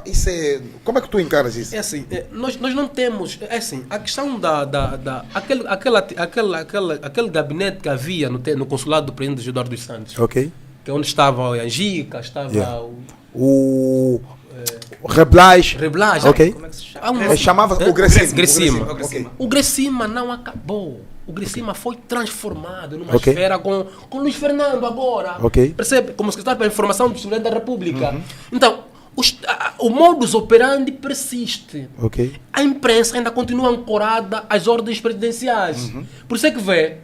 Isso é... Como é que tu encaras isso? É assim, nós não temos... É assim, a questão aquele gabinete que havia no consulado do presidente Eduardo dos Santos, que é onde estava a Angica, estava o Reblage. Como é que se chama? Chamava o Grecima. O Grecima não acabou. O Grecima foi transformado numa esfera com Luiz Fernando agora. Percebe? Como secretário para a Informação do Presidente da República. Então, o modus operandi persiste. Okay. A imprensa ainda continua ancorada às ordens presidenciais. Por isso é que vê,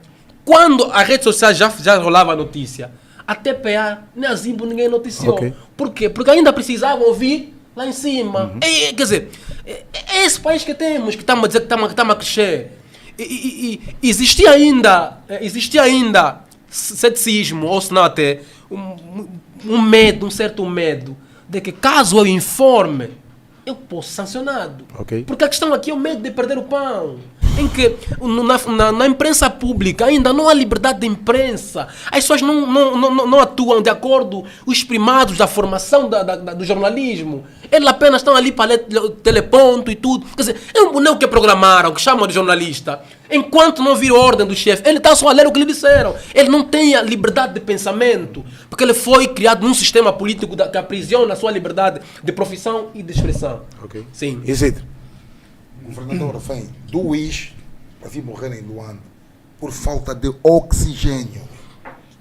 quando as redes sociais já rolava a notícia, a TPA, nem a Zimbo, ninguém noticiou. Okay. Por quê? Porque ainda precisava ouvir lá em cima. Quer dizer, é esse país que temos, que estamos a dizer que estamos a crescer. Existia ainda ceticismo, ou se não até um medo, um certo medo, de que caso eu informe, eu posso ser sancionado. Okay. Porque a questão aqui é o medo de perder o pão. Em que na imprensa pública ainda não há liberdade de imprensa. As pessoas não atuam de acordo com os primados da formação do jornalismo. Eles apenas estão ali para ler teleponto e tudo. Quer dizer, é um boneco que programaram, que chamam de jornalista. Enquanto não vir ordem do chefe, ele está só a ler o que lhe disseram. Ele não tem a liberdade de pensamento. Porque ele foi criado num sistema político que aprisiona a sua liberdade de profissão e de expressão. Ok. Sim. Isidro, o governador refém do Luís para vir morrer em Luanda por falta de oxigênio.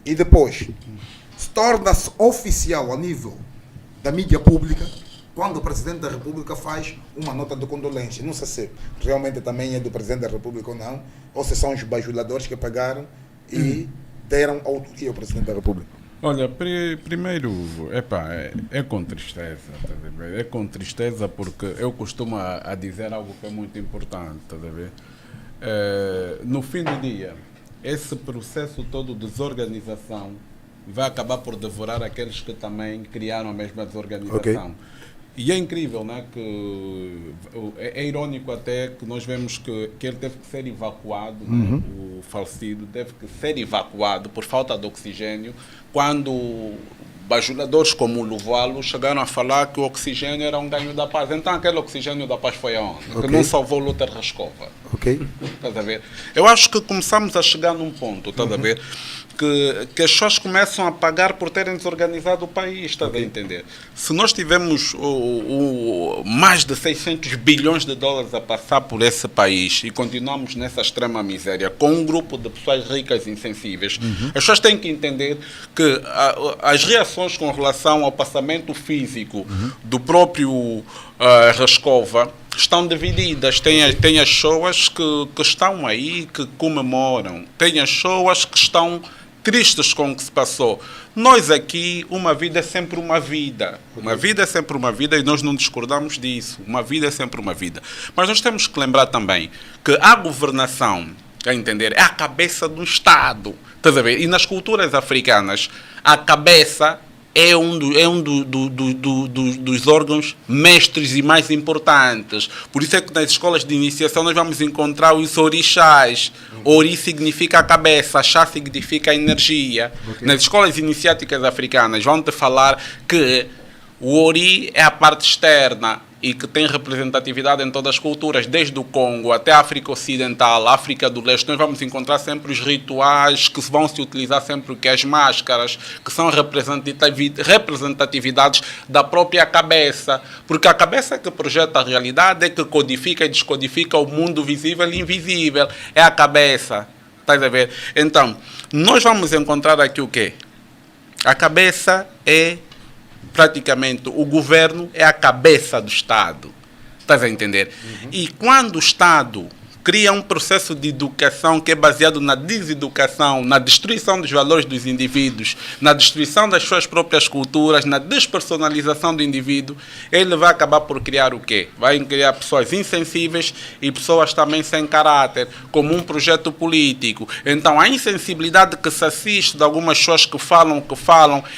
E depois se torna-se oficial a nível da mídia pública quando o Presidente da República faz uma nota de condolência. Não sei se realmente também é do Presidente da República ou se são os bajuladores que pagaram e deram autoria ao Presidente da República. Olha, primeiro, é com tristeza, tá a ver? É com tristeza porque eu costumo a dizer algo que é muito importante, tá a ver? No fim do dia, esse processo todo de desorganização vai acabar por devorar aqueles que também criaram a mesma desorganização. Okay. E é incrível, né, que é irônico até que nós vemos que ele teve que ser evacuado, né, o falecido teve que ser evacuado por falta de oxigênio, quando bajuladores como o Luvalo chegaram a falar que o oxigênio era um ganho da paz. Então aquele oxigênio da paz foi aonde? Okay. Que não salvou Luther Rascova. Ok. Estás a ver? Eu acho que começamos a chegar num ponto, estás a ver? Que as pessoas começam a pagar por terem desorganizado o país, estás a entender? Se nós tivemos mais de 600 bilhões de dólares a passar por esse país e continuamos nessa extrema miséria, com um grupo de pessoas ricas e insensíveis, as pessoas têm que entender que as reações com relação ao passamento físico do próprio Rascova estão divididas. Tem as pessoas que estão aí, que comemoram. Tem as pessoas que estão tristes com o que se passou. Nós aqui, uma vida é sempre uma vida. Uma vida é sempre uma vida e nós não discordamos disso. Uma vida é sempre uma vida. Mas nós temos que lembrar também que a governação, a entender, é a cabeça do Estado. Estás a ver? E nas culturas africanas, a cabeça é um dos órgãos mestres e mais importantes. Por isso é que nas escolas de iniciação nós vamos encontrar os orixás. Ori significa a cabeça, chá significa a energia. Okay. Nas escolas iniciáticas africanas vão-te falar que o Ori é a parte externa e que tem representatividade em todas as culturas, desde o Congo até a África Ocidental, a África do Leste. Nós vamos encontrar sempre os rituais que vão se utilizar sempre, que as máscaras, que são representatividades da própria cabeça, porque a cabeça que projeta a realidade é que codifica e descodifica o mundo visível e invisível. É a cabeça, estás a ver? Então, nós vamos encontrar aqui o quê? A cabeça é praticamente o governo, é a cabeça do Estado. Estás a entender? E quando o Estado cria um processo de educação que é baseado na deseducação, na destruição dos valores dos indivíduos, na destruição das suas próprias culturas, na despersonalização do indivíduo, ele vai acabar por criar o quê? Vai criar pessoas insensíveis e pessoas também sem caráter, como um projeto político. Então, a insensibilidade que se assiste de algumas pessoas que falam,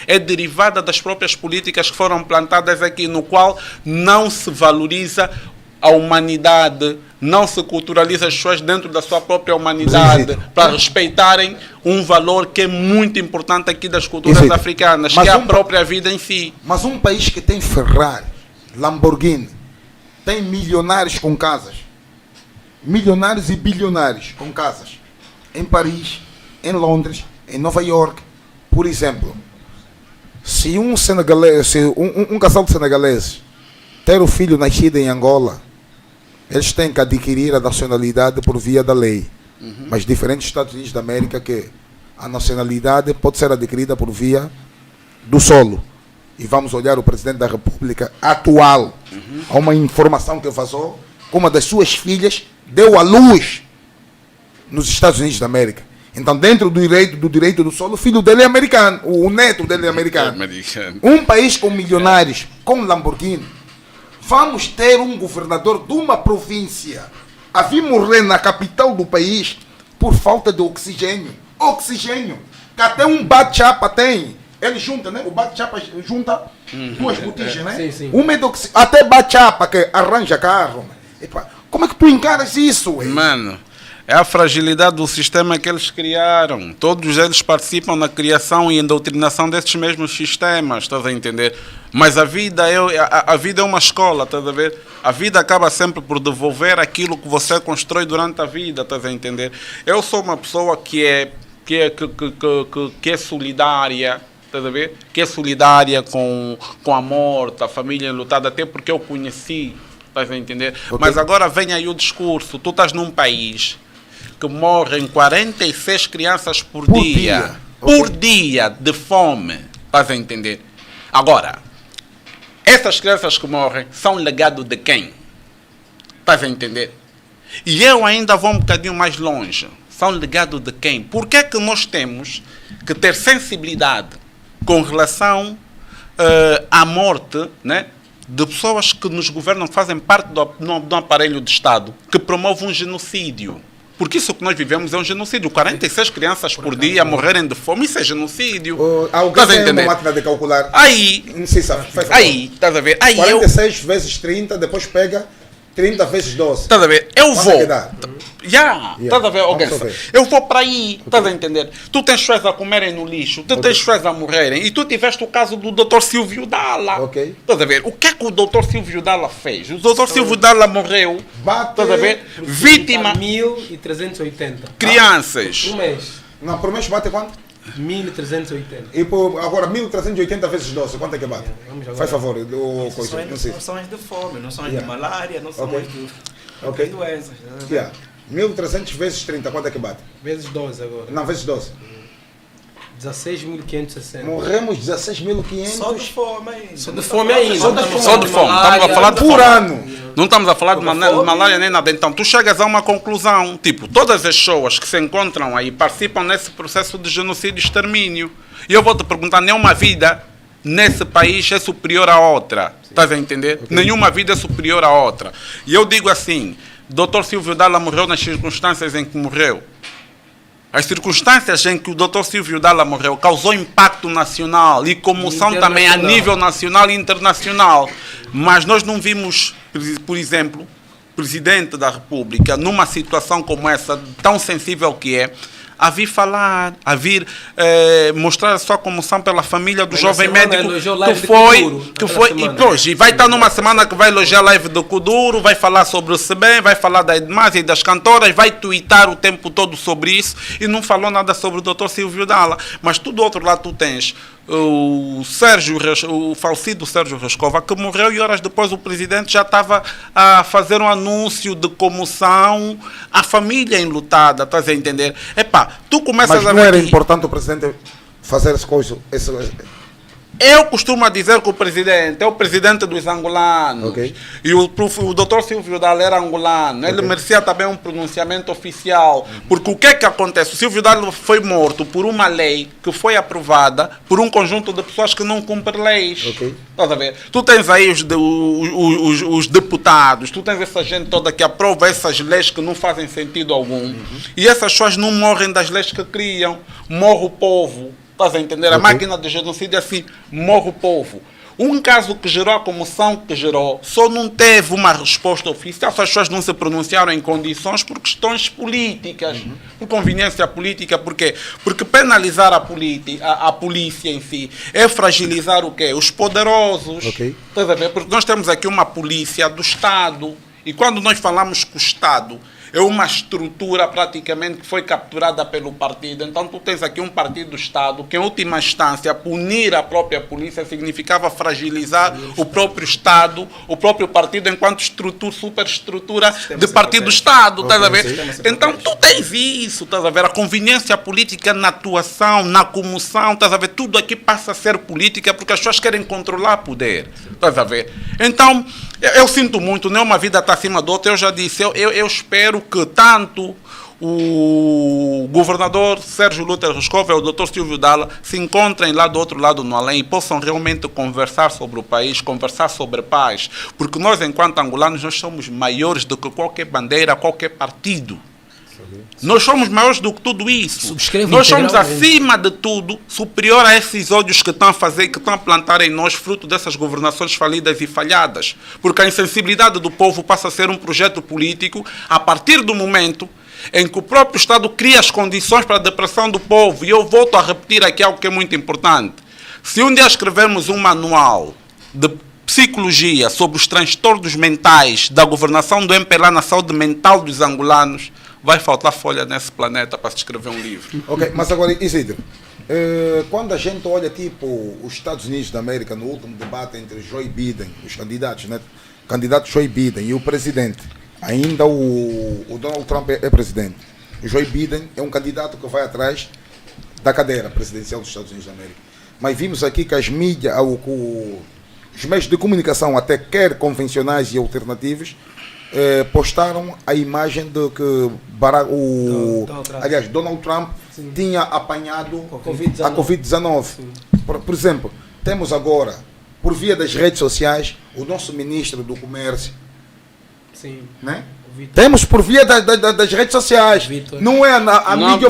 é derivada das próprias políticas que foram plantadas aqui, no qual não se valoriza a humanidade, não se culturaliza as pessoas dentro da sua própria humanidade para respeitarem um valor que é muito importante aqui das culturas africanas, que é a própria vida em si. Mas um país que tem Ferrari, Lamborghini, tem milionários com casas, milionários e bilionários com casas, em Paris, em Londres, em Nova York, por exemplo, se um casal de senegaleses ter o filho nascido em Angola, eles têm que adquirir a nacionalidade por via da lei. Mas diferente dos Estados Unidos da América, que a nacionalidade pode ser adquirida por via do solo. e vamos olhar o Presidente da República atual, há uma informação que vazou, que uma das suas filhas deu à luz nos Estados Unidos da América. Então, dentro do direito do solo, o filho dele é americano, o neto dele é americano. Um país com milionários, com Lamborghini, vamos ter um governador de uma província a vir morrer na capital do país por falta de oxigênio. Oxigênio, que até um bate-chapa tem. Ele junta, né? O bate-chapa junta duas botijas, né? Sim. Uma é de oxigênio, até bate-chapa que arranja carro. Epa, como é que tu encaras isso, ué? Mano, é a fragilidade do sistema que eles criaram. Todos eles participam na criação e doutrinação desses mesmos sistemas, estás a entender? Mas a vida é uma escola, estás a ver? A vida acaba sempre por devolver aquilo que você constrói durante a vida, estás a entender? Eu sou uma pessoa que é solidária, estás a ver? Que é solidária com a morte, a família enlutada, até porque eu conheci, estás a entender? Okay. Mas agora vem aí o discurso, tu estás num país que morrem 46 crianças por dia. Por dia de fome. Estás a entender? Agora, essas crianças que morrem são legado de quem? Estás a entender? E eu ainda vou um bocadinho mais longe. São legado de quem? Por que é que nós temos que ter sensibilidade com relação à morte, né, de pessoas que nos governam, fazem parte do aparelho de Estado, que promove um genocídio? Porque isso que nós vivemos é um genocídio. 46 crianças por dia morrerem de fome, isso é genocídio. Alguém tem uma máquina de calcular? Aí, não sei se aí, estás a ver? Aí 46 vezes 30, depois pega 30 vezes 12. Estás a ver? Eu vou. Yeah. Estás a ver? Okay. Eu vou para aí, estás a entender? Tu tens pessoas a comerem no lixo, tu tens pessoas a morrerem, e tu tiveste o caso do Dr. Silvio Dalla. Estás a ver? O que é que o Dr. Silvio Dalla fez? O Dr. Silvio Dalla morreu, estás a ver? Vítima. 1.380 crianças. Por mês. Não, por mês bate quanto? 1.380. E agora 1.380 vezes 12, quanto é que bate? Faz favor, não são as de fome, não são as de malária, não são as de doenças. 1.300 vezes 30, quanto é que bate? Vezes 12 agora. Não, vezes 12. 16.560. Morremos 16.500. Só de fome ainda. Só de fome ainda. Só de fome. Estamos a falar de por ano. Não estamos a falar de malária nem nada. Então, tu chegas a uma conclusão. Tipo, todas as pessoas que se encontram aí participam nesse processo de genocídio e extermínio. E eu vou te perguntar, nenhuma vida nesse país é superior à outra. Estás a entender? Nenhuma vida é superior à outra. E eu digo assim, Dr. Silvio Dalla morreu nas circunstâncias em que morreu. As circunstâncias em que o Dr. Silvio Dalla morreu causou impacto nacional e comoção também a nível nacional e internacional. Mas nós não vimos, por exemplo, o Presidente da República, numa situação como essa, tão sensível que é, a vir falar, a vir mostrar a sua comoção pela família do jovem médico que foi e vai estar numa semana que vai elogiar a live do Kuduro, vai falar sobre o SEBEM, vai falar da Edmase e das cantoras, vai tweetar o tempo todo sobre isso e não falou nada sobre o Dr. Silvio Dalla. Mas tu do outro lado tu tens o falecido Sérgio Rescova, que morreu e horas depois o presidente já estava a fazer um anúncio de comoção à família enlutada, estás a entender? Epá, tu começas a ver. Mas não era importante o presidente fazer as coisas. Eu costumo dizer que o presidente é o presidente dos angolanos. E o Dr. Silvio Dalla era angolano. Ele merecia também um pronunciamento oficial. Porque o que é que acontece? O Silvio Dalla foi morto por uma lei que foi aprovada por um conjunto de pessoas que não cumprem leis. Estás a ver? Tu tens aí os deputados, tu tens essa gente toda que aprova essas leis que não fazem sentido algum. E essas pessoas não morrem das leis que criam. Morre o povo. Estás a entender? A máquina de genocídio é assim, morre o povo. Um caso que gerou a comoção que gerou, só não teve uma resposta oficial, as pessoas não se pronunciaram em condições por questões políticas, por conveniência política. Por quê? Porque penalizar a polícia em si é fragilizar o quê? Os poderosos. Estás a ver? Porque nós temos aqui uma polícia do Estado. E quando nós falamos que o Estado é uma estrutura praticamente que foi capturada pelo partido. Então tu tens aqui um partido do Estado que, em última instância, punir a própria polícia significava fragilizar o próprio Estado, o próprio partido enquanto superestrutura de partido do Estado, estás a ver? Então tu tens isso, estás a ver? A conveniência política na atuação, na comoção, estás a ver? Tudo aqui passa a ser política porque as pessoas querem controlar poder, estás a ver? Então, eu sinto muito, né? Uma vida está acima da outra. Eu já disse, eu espero que tanto o governador Sérgio Luter Roscoff e o Dr. Silvio Dalla se encontrem lá do outro lado no além e possam realmente conversar sobre o país, conversar sobre paz, porque nós, enquanto angolanos, nós somos maiores do que qualquer bandeira, qualquer partido. Nós somos maiores do que tudo isso. Nós somos, acima de tudo, superior a esses ódios que estão a fazer, que estão a plantar em nós, fruto dessas governações falidas e falhadas. Porque a insensibilidade do povo passa a ser um projeto político a partir do momento em que o próprio Estado cria as condições para a depressão do povo. E eu volto a repetir aqui algo que é muito importante. Se um dia escrevermos um manual de psicologia sobre os transtornos mentais da governação do MPLA na saúde mental dos angolanos, vai faltar folha nesse planeta para se escrever um livro. Ok, mas agora, Isidro, quando a gente olha, tipo, os Estados Unidos da América, no último debate entre Joe Biden, os candidatos, né? O candidato Joe Biden e o presidente, ainda o Donald Trump é presidente. O Joe Biden é um candidato que vai atrás da cadeira presidencial dos Estados Unidos da América. Mas vimos aqui que as mídias, os meios de comunicação, até quer convencionais e alternativos, postaram a imagem de que Donald Trump tinha apanhado a Covid-19. Por exemplo, temos agora, por via das redes sociais, o nosso ministro do Comércio. Sim. Né? Temos por via das redes sociais. Não é a mídia.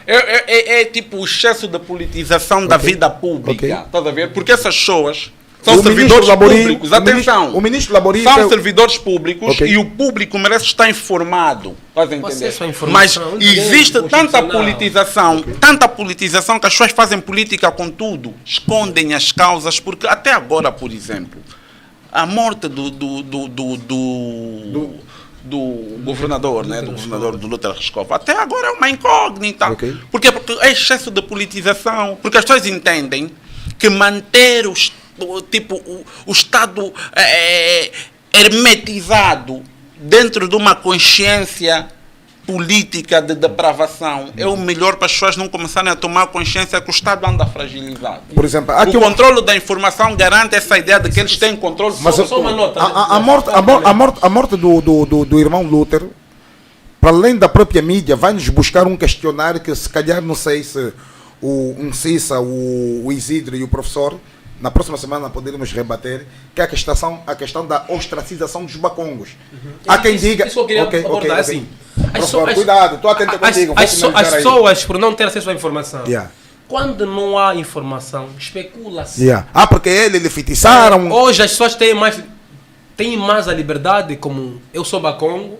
É tipo o excesso de politização da vida pública. Estás a ver? Porque essas pessoas são servidores públicos. Atenção. O ministro Laborim são servidores públicos e o público merece estar informado. Estás a entender? Mas existe tanta politização que as pessoas fazem política com tudo. Escondem as causas, porque até agora, por exemplo, a morte do governador, né, do governador do Luter Roscoff, até agora é uma incógnita. Porque é excesso de politização, porque as pessoas entendem que manter o Estado hermetizado dentro de uma consciência política de depravação é o melhor para as pessoas não começarem a tomar consciência que o Estado anda fragilizado. Por exemplo, o controle da informação garante essa ideia de que eles têm controle. Mas só uma nota. A morte do irmão Luter, para além da própria mídia, vai nos buscar um questionário que, se calhar, não sei se o Cissa, o Isidro e o professor, na próxima semana poderemos rebater, que é a questão da ostracização dos bacongos. Há quem diga... Isso eu queria abordar assim. Cuidado, estou atento contigo. As pessoas, por não ter acesso à informação, quando não há informação, especula-se. Porque ele feitiçaram. Hoje as pessoas têm mais a liberdade, como eu sou bacongo,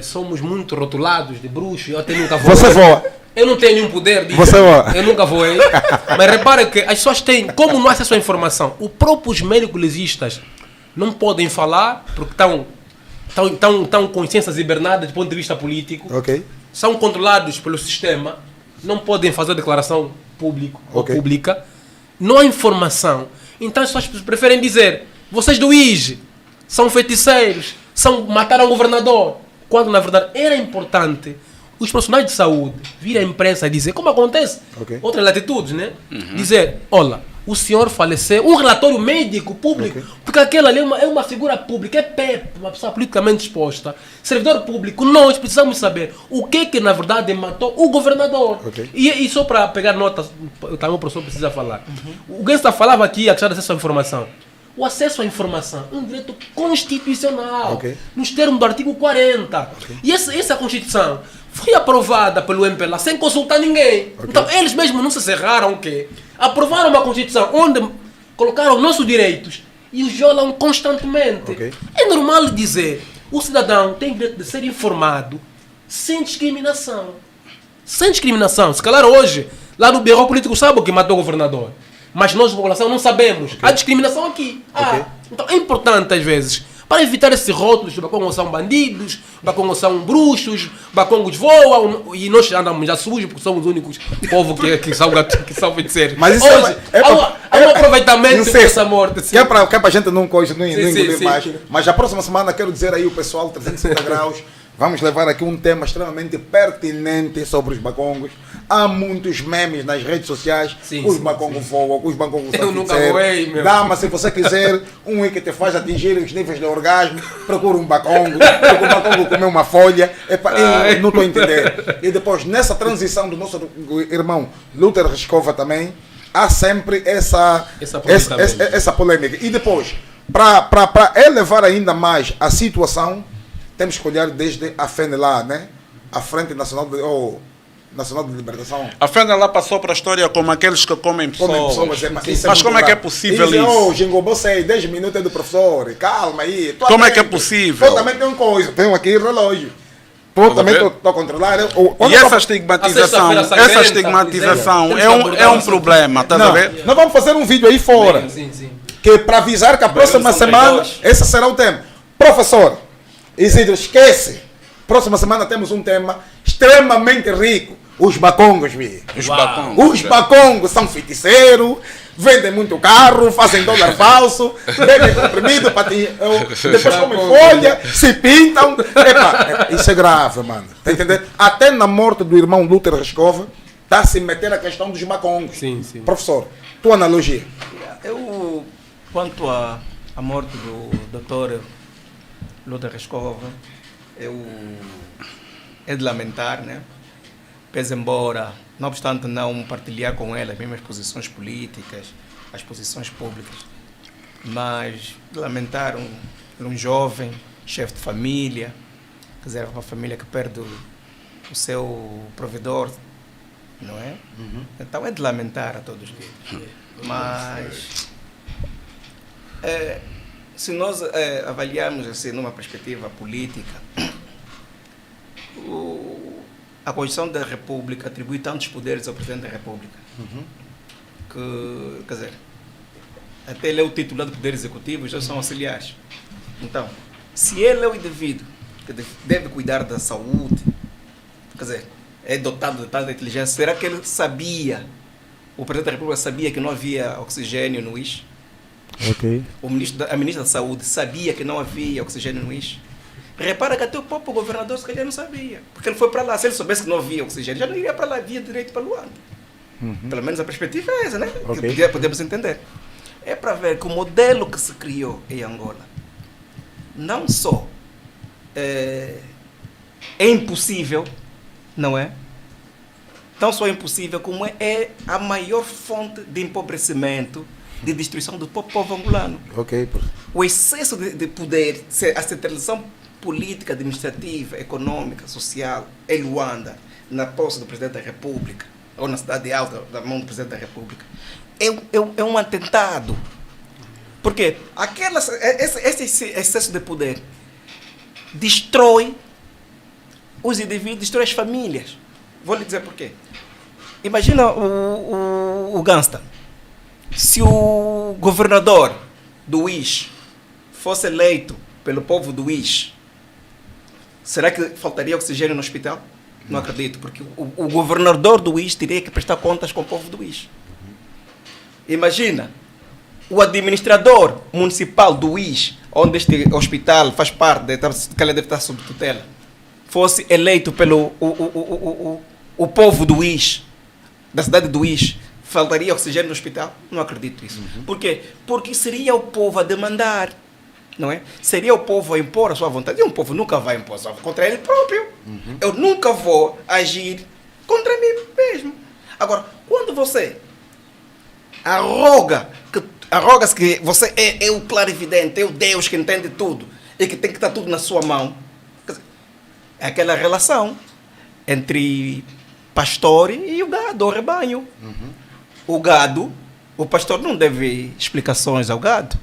somos muito rotulados de bruxo, eu até nunca vou. Você voa. Eu não tenho nenhum poder disso. Você voa. Eu nunca voei. Mas repara que as pessoas têm, como não há acesso à informação, os próprios médicos legistas não podem falar porque estão com consciências hibernadas do ponto de vista político. São controlados pelo sistema, não podem fazer declaração pública. Não há informação. Então as pessoas preferem dizer: vocês do IG são feiticeiros, mataram o governador. Quando na verdade era importante os profissionais de saúde vir à imprensa e dizer, como acontece outras latitudes, né? Dizer: olha, o senhor faleceu, um relatório médico público, porque aquela ali é uma figura pública, é PEP, uma pessoa politicamente exposta, servidor público. Nós precisamos saber o que na verdade matou o governador. E só para pegar notas, também o professor precisa falar. O Gensler falava aqui a questão do acesso à informação. O acesso à informação é um direito constitucional, nos termos do artigo 40. E essa Constituição foi aprovada pelo MPLA sem consultar ninguém. Então eles mesmos não se cerraram que aprovaram uma Constituição onde colocaram nossos direitos e os violam constantemente. É normal dizer, o cidadão tem direito de ser informado sem discriminação. Sem discriminação. Se calhar hoje, lá no Bureau Político sabe o que matou o governador. Mas nós, a população, não sabemos. Há discriminação aqui. Então é importante, às vezes, Para evitar esse rótulo, os bacongos são bandidos, bacongos são bruxos, bacongos voam e nós andamos já sujos porque somos os únicos povos que são feiticeiros. Mas isso hoje, há um aproveitamento dessa morte. Que é para a gente não engolir sim. mais. Mas a próxima semana quero dizer aí o pessoal 360 graus. Vamos levar aqui um tema extremamente pertinente sobre os bacongos. Há muitos memes nas redes sociais. Os bacongos voam, os bacongos são eu nunca voei, meu. Dama, se você quiser um que te faz atingir os níveis de orgasmo, procura um bacongo. Porque o bacongo comeu uma folha. Eu não estou a entender. E depois, nessa transição do nosso irmão Luther Rescova também, há sempre essa polêmica. E depois, para elevar ainda mais a situação, temos que olhar desde a FENLA, né? A Frente Nacional de Libertação. A FENLA passou para a história como aqueles que comem pessoas. Mas como é que é possível isso? Oh, Jingobô, sei, 10 minutos é do professor, calma aí. Como é que é possível? Eu também tenho coisa, tenho aqui relógio. Também estou a controlar. E essa estigmatização é um problema, estás a ver? Nós vamos fazer um vídeo aí fora. Sim. Que para avisar que a próxima semana, esse será o tema. Professor, Isidro, esquece. Próxima semana temos um tema extremamente rico. Os bacongos, vi. Os bacongos são feiticeiros, vendem muito carro, fazem dólar falso, bebem comprimido para ti. Depois comem folha, se pintam. Isso é grave, mano. Tá entendendo? Até na morte do irmão Luther Rescova, está a se meter a questão dos bacongos. Sim. Professor, tua analogia. Quanto à morte do Dr. Luther Rescova, é de lamentar, né? Pese embora, não obstante não partilhar com ele as mesmas posições políticas, as posições públicas, mas de lamentar um jovem, chefe de família, quer dizer, uma família que perde o seu provedor, não é? Então é de lamentar a todos eles. Mas se nós avaliarmos assim numa perspectiva política, a Constituição da República atribui tantos poderes ao Presidente da República que, quer dizer, até ele é o titular do Poder Executivo, os outros são auxiliares. Então, se ele é o indivíduo que deve cuidar da saúde, quer dizer, é dotado de tal inteligência, será que ele sabia, o Presidente da República sabia que não havia oxigênio no IS? Ok. A Ministra da Saúde sabia que não havia oxigênio no IS? Repara que até o próprio governador se calhar não sabia, porque ele foi para lá. Se ele soubesse que não havia oxigênio, já não iria para lá, via direito para Luanda. Pelo menos a perspectiva é essa, né? Okay. Que podemos entender. É para ver que o modelo que se criou em Angola não só é impossível, não é? Não só é impossível, como é a maior fonte de empobrecimento, de destruição do povo angolano. Ok. O excesso de poder, a centralização política, administrativa, econômica, social em Luanda, na posse do Presidente da República, ou na cidade alta, da mão do Presidente da República, é um atentado. Porque esse excesso de poder destrói os indivíduos, destrói as famílias. Vou lhe dizer por quê. Imagina o gangsta. Se o governador do IS fosse eleito pelo povo do IS, será que faltaria oxigênio no hospital? Não acredito, porque o governador do IS teria que prestar contas com o povo do IS. Imagina, o administrador municipal do IS, onde este hospital faz parte, que ele deve estar sob tutela, fosse eleito pelo o povo do IS, da cidade do IS, faltaria oxigênio no hospital? Não acredito isso. Por quê? Porque seria o povo a demandar, não é? Seria o povo a impor a sua vontade. E um povo nunca vai impor a sua vontade contra ele próprio. Eu nunca vou agir contra mim mesmo. Agora, quando você arroga-se que você é o clarividente, é o Deus que entende tudo e que tem que estar tudo na sua mão, é aquela relação entre pastor e o gado, o rebanho. O gado, o pastor não deve explicações ao gado.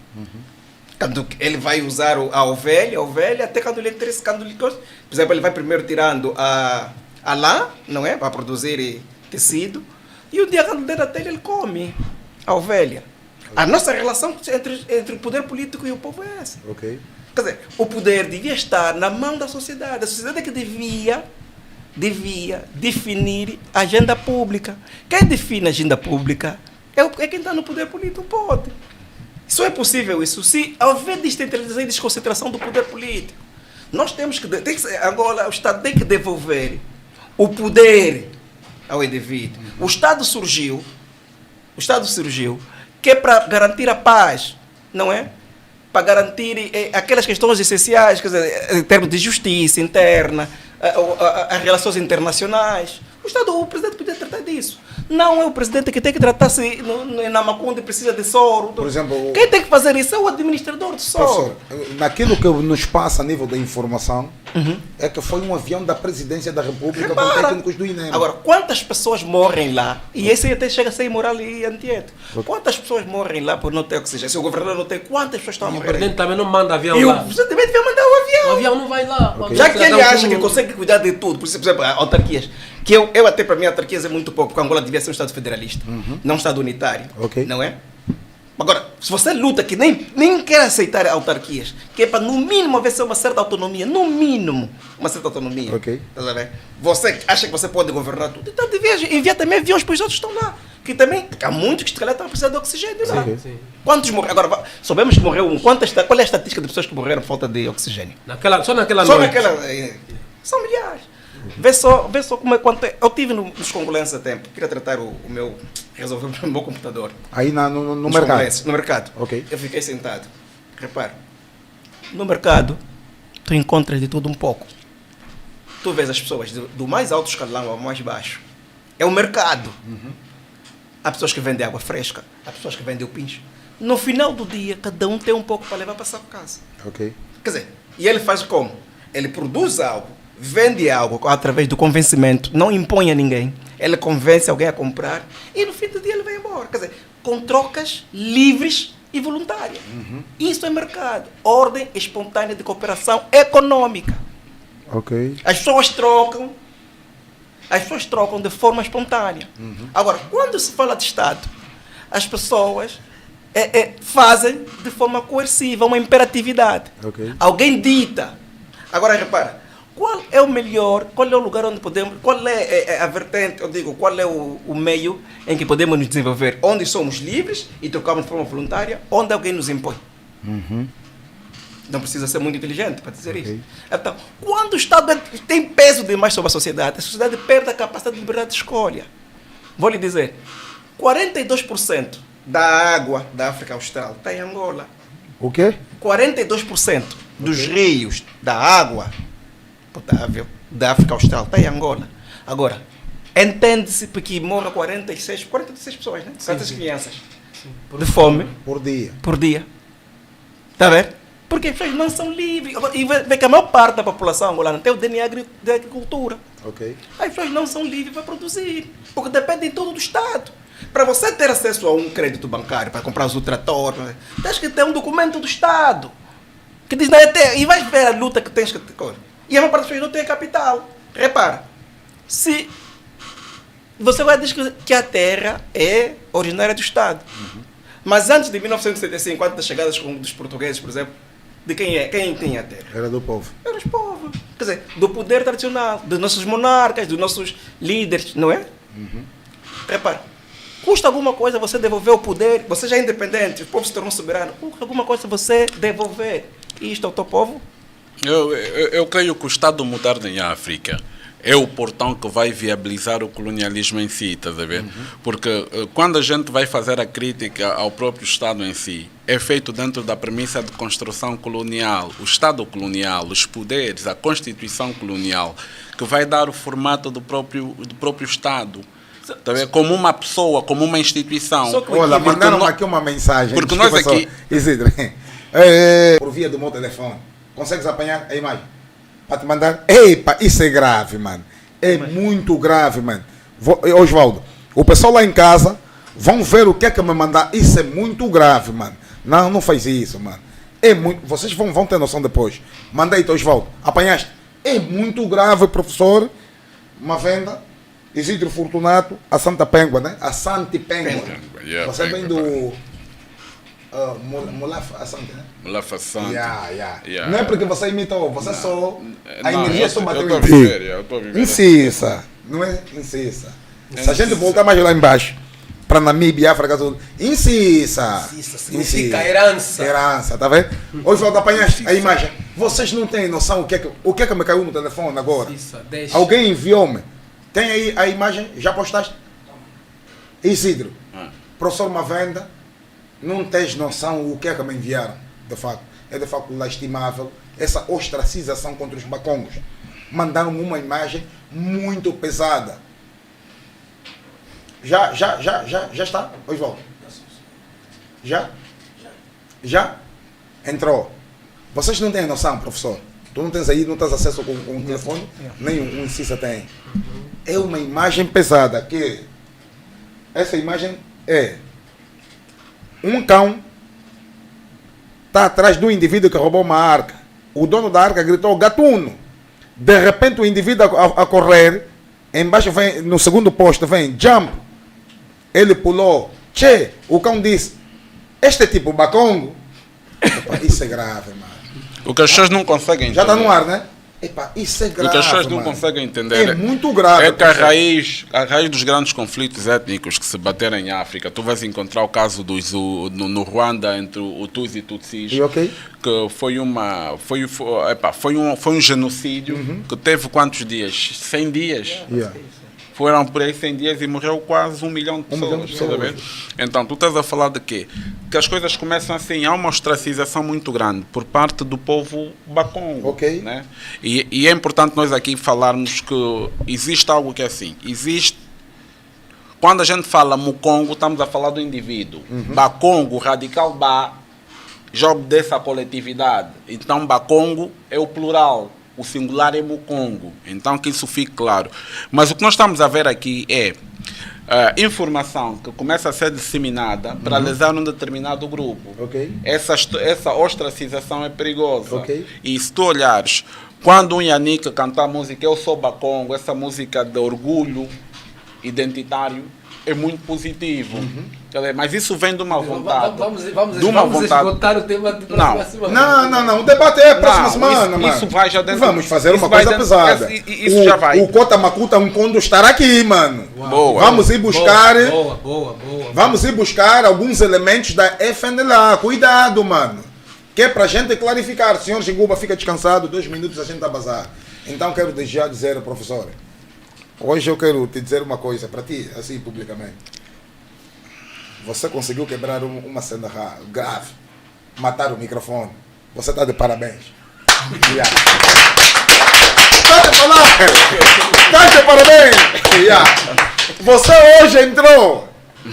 Quando ele vai usar a ovelha até quando ele interessa, por exemplo, ele vai primeiro tirando a lã, não é? Para produzir tecido, e o dia quando der até ele come a ovelha. A nossa relação entre o poder político e o povo é essa. Ok. Quer dizer, o poder devia estar na mão da sociedade. A sociedade é que devia definir a agenda pública. Quem define a agenda pública é quem está no poder político, pode. Só é possível isso se houver descentralização e desconcentração do poder político. Nós temos que agora o Estado tem que devolver o poder ao indivíduo. O Estado surgiu que é para garantir a paz, não é? Para garantir aquelas questões essenciais, quer dizer, em termos de justiça interna, as relações internacionais. O presidente podia tratar disso. Não é o presidente que tem que tratar-se na Macunde precisa de soro. Por exemplo, quem tem que fazer isso é o administrador de soro. Professor, naquilo que nos passa a nível da informação, é que foi um avião da presidência da República com técnicos do INEM. Agora, quantas pessoas morrem lá? E esse até chega a ser imoral e antiético. Quantas pessoas morrem lá por não ter oxigênio? Se o governador não tem, quantas pessoas estão a morrer? O presidente também não manda avião e lá. O presidente devia mandar o avião. O avião não vai lá. Okay. Já que ele acha que consegue cuidar de tudo, por exemplo, autarquias, que eu até para mim autarquias é muito pouco, porque Angola devia ser um Estado federalista, não um Estado unitário, não é? Agora, se você luta que nem quer aceitar autarquias, que é para no mínimo haver uma certa autonomia, no mínimo uma certa autonomia, você acha que você pode governar tudo, então devia enviar também aviões para os outros que estão lá, que também, há muitos que se calhar estão a precisar de oxigênio lá. Sim. Quantos morreram? Agora, soubemos que morreu qual é a estatística de pessoas que morreram por falta de oxigênio? Só naquela noite. São milhares. Vê só como é quanto é. Eu tive nos congolenses há tempo. Queria tratar resolver o meu computador. Aí no mercado? No mercado. Ok. Eu fiquei sentado. Repara. No mercado, tu encontras de tudo um pouco. Tu vês as pessoas do mais alto escalão ao mais baixo. É o mercado. Há pessoas que vendem água fresca. Há pessoas que vendem o pincho. No final do dia, cada um tem um pouco para levar para a sua casa. Ok. Quer dizer, e ele faz como? Ele produz algo, vende algo através do convencimento, não impõe a ninguém. Ele convence alguém a comprar e no fim do dia ele vai embora. Quer dizer, com trocas livres e voluntárias. Isso é mercado. Ordem espontânea de cooperação econômica. Ok. As pessoas trocam de forma espontânea. Agora, quando se fala de Estado, as pessoas fazem de forma coerciva, uma imperatividade. Okay. Alguém dita. Agora, repara, qual é o lugar onde podemos, qual é a vertente, eu digo, qual é o meio em que podemos nos desenvolver? Onde somos livres e trocamos de forma voluntária, onde alguém nos impõe. Não precisa ser muito inteligente para dizer isso. Então, quando o Estado tem peso demais sobre a sociedade perde a capacidade de liberdade de escolha. Vou lhe dizer, 42% da água da África Austral está em Angola. O quê? 42% dos rios da água potável da África Austral está em Angola. Agora, entende-se que morram 46 pessoas, né? 46 crianças de fome por dia. Está vendo? Porque as pessoas não são livres. E vê que a maior parte da população angolana tem o DNA da agricultura. Ok. As pessoas não são livres para produzir, porque dependem todo do Estado. Para você ter acesso a um crédito bancário, para comprar o trator, tens que ter um documento do Estado. Que diz, e vais ver a luta que tens que ter. E a maior parte das pessoas não tem capital. Repara, se você vai dizer que a terra é originária do Estado. Mas antes de 1975, antes das chegadas dos portugueses, por exemplo, de quem é? Quem tem a terra? Era do povo. Era dos povos. Quer dizer, do poder tradicional, dos nossos monarcas, dos nossos líderes, não é? Repara, custa alguma coisa você devolver o poder, você já é independente, o povo se tornou soberano, custa alguma coisa você devolver isto ao teu povo? Eu creio que o Estado moderno em África é o portão que vai viabilizar o colonialismo em si, estás a ver? Porque quando a gente vai fazer a crítica ao próprio Estado em si, é feito dentro da premissa de construção colonial, o Estado colonial, os poderes, a Constituição colonial, que vai dar o formato do próprio Estado. Tá vendo? Como uma pessoa, como uma instituição. Olha, mandaram aqui uma mensagem. Porque nós aqui... Isidro, por via do meu telefone, consegues apanhar a imagem? Para te mandar. Epa, isso é grave, mano. É muito grave, mano. Osvaldo, o pessoal lá em casa vão ver o que é que me mandar. Isso é muito grave, mano. Não faz isso, mano. É muito. Vocês vão ter noção depois. Mandei-te, Osvaldo. Apanhaste? É muito grave, professor. Uma venda. Isidro Fortunato, a Santa Pengua, né? A Santa Pengua. Você vem do Mulaf Assante, né? Mulaf Assante. Yeah. Não é porque você imitou, você só... A energia só bateu em ti. Eu estou a viver. Insista, não é insista. Se a gente voltar mais lá embaixo, para Namíbia, África do Sul, insista. Significa herança. Herança, tá vendo? Hoje vou apanhar a imagem. Vocês não têm noção o que é que me caiu no telefone agora? Alguém enviou-me. Tem aí a imagem? Já postaste? Isidro, professor Mavenda, não tens noção o que é que me enviaram, de facto. É de facto lastimável essa ostracização contra os bacongos. Mandaram uma imagem muito pesada. Já está? Osvaldo? Já? Entrou. Vocês não têm noção, professor. Tu não tens aí, não tens acesso com o telefone? Nem um Cissa tem. É uma imagem pesada que... Essa imagem é um cão está atrás do indivíduo que roubou uma arca. O dono da arca gritou gatuno. De repente o indivíduo a correr, embaixo vem, no segundo posto vem jump. Ele pulou. Che, o cão disse, este é tipo bacongo. Epa, isso é grave, mano. O que as pessoas não conseguem entender. Já está no ar, né? Epa, isso é grave. O que as pessoas não mano. Conseguem entender é muito grave. É que a raiz dos grandes conflitos étnicos que se bateram em África, tu vais encontrar o caso no Ruanda entre o Hutus e Tutsis, que foi um genocídio que teve quantos dias? 100 dias. Foram por aí 100 dias e morreu quase 1 milhão de pessoas. Então, tu estás a falar de quê? Que as coisas começam assim, há uma ostracização muito grande por parte do povo bacongo. Né? E é importante nós aqui falarmos que existe algo que é assim, quando a gente fala mucongo, estamos a falar do indivíduo. Bacongo, radical ba, já obedece à coletividade. Então, bacongo é o plural. O singular é mucongo. Então, que isso fique claro. Mas o que nós estamos a ver aqui é informação que começa a ser disseminada para lesar um determinado grupo. Essa ostracização é perigosa. E se tu olhares, quando um Yannick canta a música Eu Sou Bacongo, essa música de orgulho identitário, é muito positivo. Mas isso vem de uma vontade. Vamos esgotar o tema de próxima semana. Não. O debate é a próxima semana, isso vai já dentro. Vamos fazer uma coisa pesada. Isso já vai. O Cota Macuta Nkondo estará aqui, mano. Boa. Vamos ir buscar. Boa. Vamos ir buscar alguns elementos da FNLA. Cuidado, mano. Que é pra gente clarificar. Senhor Xinguba, fica descansado. 2 minutos a gente tá a bazar. Então quero já dizer, professor. Hoje eu quero te dizer uma coisa para ti, assim publicamente. Você conseguiu quebrar uma cena grave, matar o microfone. Você está de parabéns. Está de parabéns. Você hoje entrou.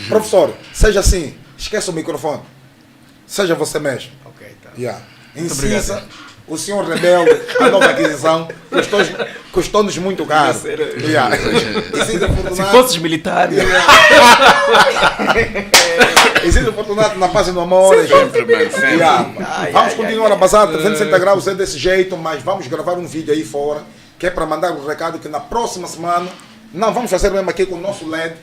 Professor, seja assim, esqueça o microfone. Seja você mesmo. Insista. O senhor rebelde, a nova aquisição, custou-nos muito caro. Se fosses militar. Isidro Fortunato na paz e no amor. Vamos continuar a bazar 360 graus, é desse jeito, mas vamos gravar um vídeo aí fora, que é para mandar um recado que na próxima semana, não, vamos fazer mesmo aqui com o nosso LED.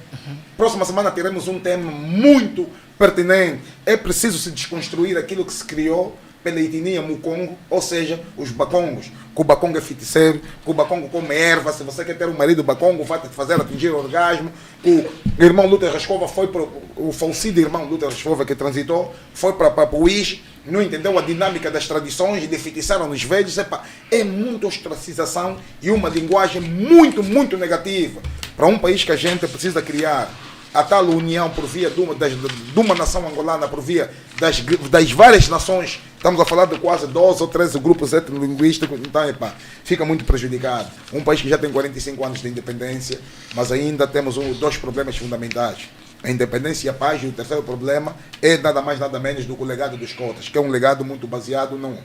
Próxima semana teremos um tema muito pertinente. É preciso se desconstruir aquilo que se criou pela etnia mucongo, ou seja, os bacongos. Que o bacongo é feiticeiro, que o bacongo come erva, se você quer ter um marido bacongo, vai te fazer atingir o orgasmo. O irmão Luther Rascova foi para o falecido irmão Luther Rascova que transitou, foi para o Uís, não entendeu a dinâmica das tradições e feitiçaram nos velhos. É muita ostracização e uma linguagem muito, muito negativa para um país que a gente precisa criar. A tal união por via de uma nação angolana, por via das várias nações. Estamos a falar de quase 12 ou 13 grupos etnolinguísticos, então fica muito prejudicado. Um país que já tem 45 anos de independência, mas ainda temos 2 problemas fundamentais. A independência e a paz, e o terceiro problema é nada mais nada menos do que o legado dos cotas, que é um legado muito baseado no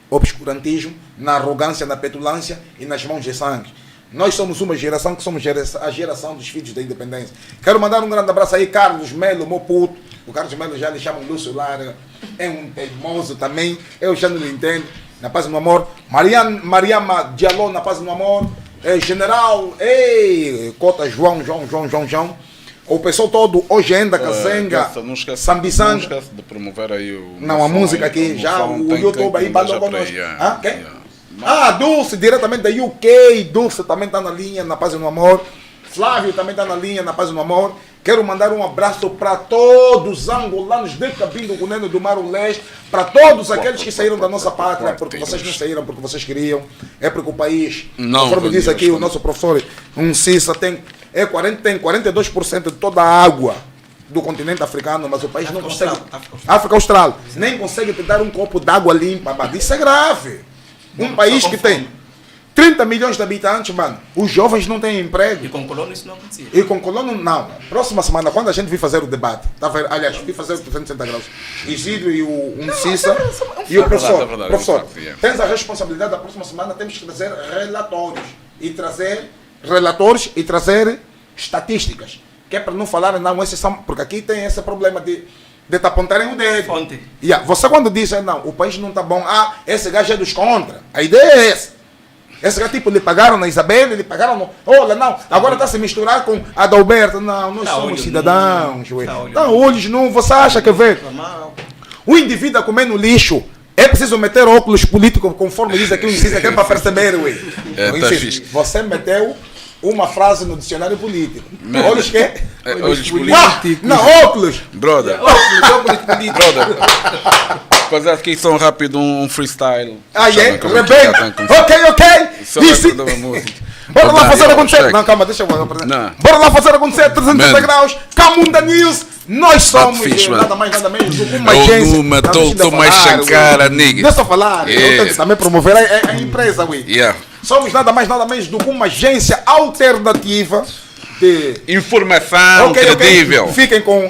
obscurantismo, na arrogância, na petulância e nas mãos de sangue. Nós somos uma geração que somos a geração dos filhos da independência. Quero mandar um grande abraço aí, Carlos Melo, meu puto. O Carlos Melo já lhe chamam Lúcio Lara. É um teimoso também. Eu já não lhe entendo. Na paz e no amor. Mariama Diallo, na paz e no amor. General, Cota João. O pessoal todo, Ojenda, Kazenga, Sambizanga. Não esquece de promover aí o... Não, a música aqui, já o YouTube aí balou conosco. Quem? Dulce, diretamente da UK. Dulce também está na linha, na Paz e no Amor. Flávio também está na linha, na Paz e no Amor. Quero mandar um abraço para todos os angolanos de Cabinda, Cunene do Mar Leste, para todos aqueles que saíram da nossa pátria, porque vocês não saíram porque vocês queriam, é porque o país, conforme diz aqui o nosso professor, Cissa, tem 42% de toda a água do continente africano, mas o país não consegue... África Austral. Nem consegue te dar um copo de água limpa, mano. Isso é grave. Um país que tem 30 milhões de habitantes, mano, os jovens não têm emprego. E com colono isso não acontecia. E com colono, não. Próxima semana, quando a gente vir fazer o debate, aliás, vir fazer o 360 graus, Isidro e o Cissa e o professor. Professor, tens a responsabilidade da próxima semana, temos que trazer relatórios e trazer estatísticas. Que é para não falarem, não, esses são, porque aqui tem esse problema de te apontarem o dedo. Você quando diz, não, o país não está bom, esse gajo é dos contra. A ideia é essa. Esse gajo, tipo, lhe pagaram na Isabela, lhe pagaram no... Olha, não, agora está a se misturar com a Adalberto. Não, nós somos cidadãos. Olhos não, você acha que vê? O indivíduo a comer no lixo, é preciso meter óculos políticos, conforme diz aqui o Incisa, que é para perceber, ué. Você meteu uma frase no dicionário político. Olhos que? Olhos políticos. Não, óculos. Brother. Brother. Fazer aqui só rápido um freestyle. Rebento. Ok. Bora lá fazer acontecer. Não, calma, deixa eu apresentar. Bora lá fazer acontecer 360 graus. Camunda News. Nós somos nada mais, nada menos do que uma agência. Tô mais Shankara, nigga. Deixa eu falar. Eu tenho que também promover a empresa, ué. Somos nada mais, nada menos do que uma agência alternativa de informação credível. Fiquem com...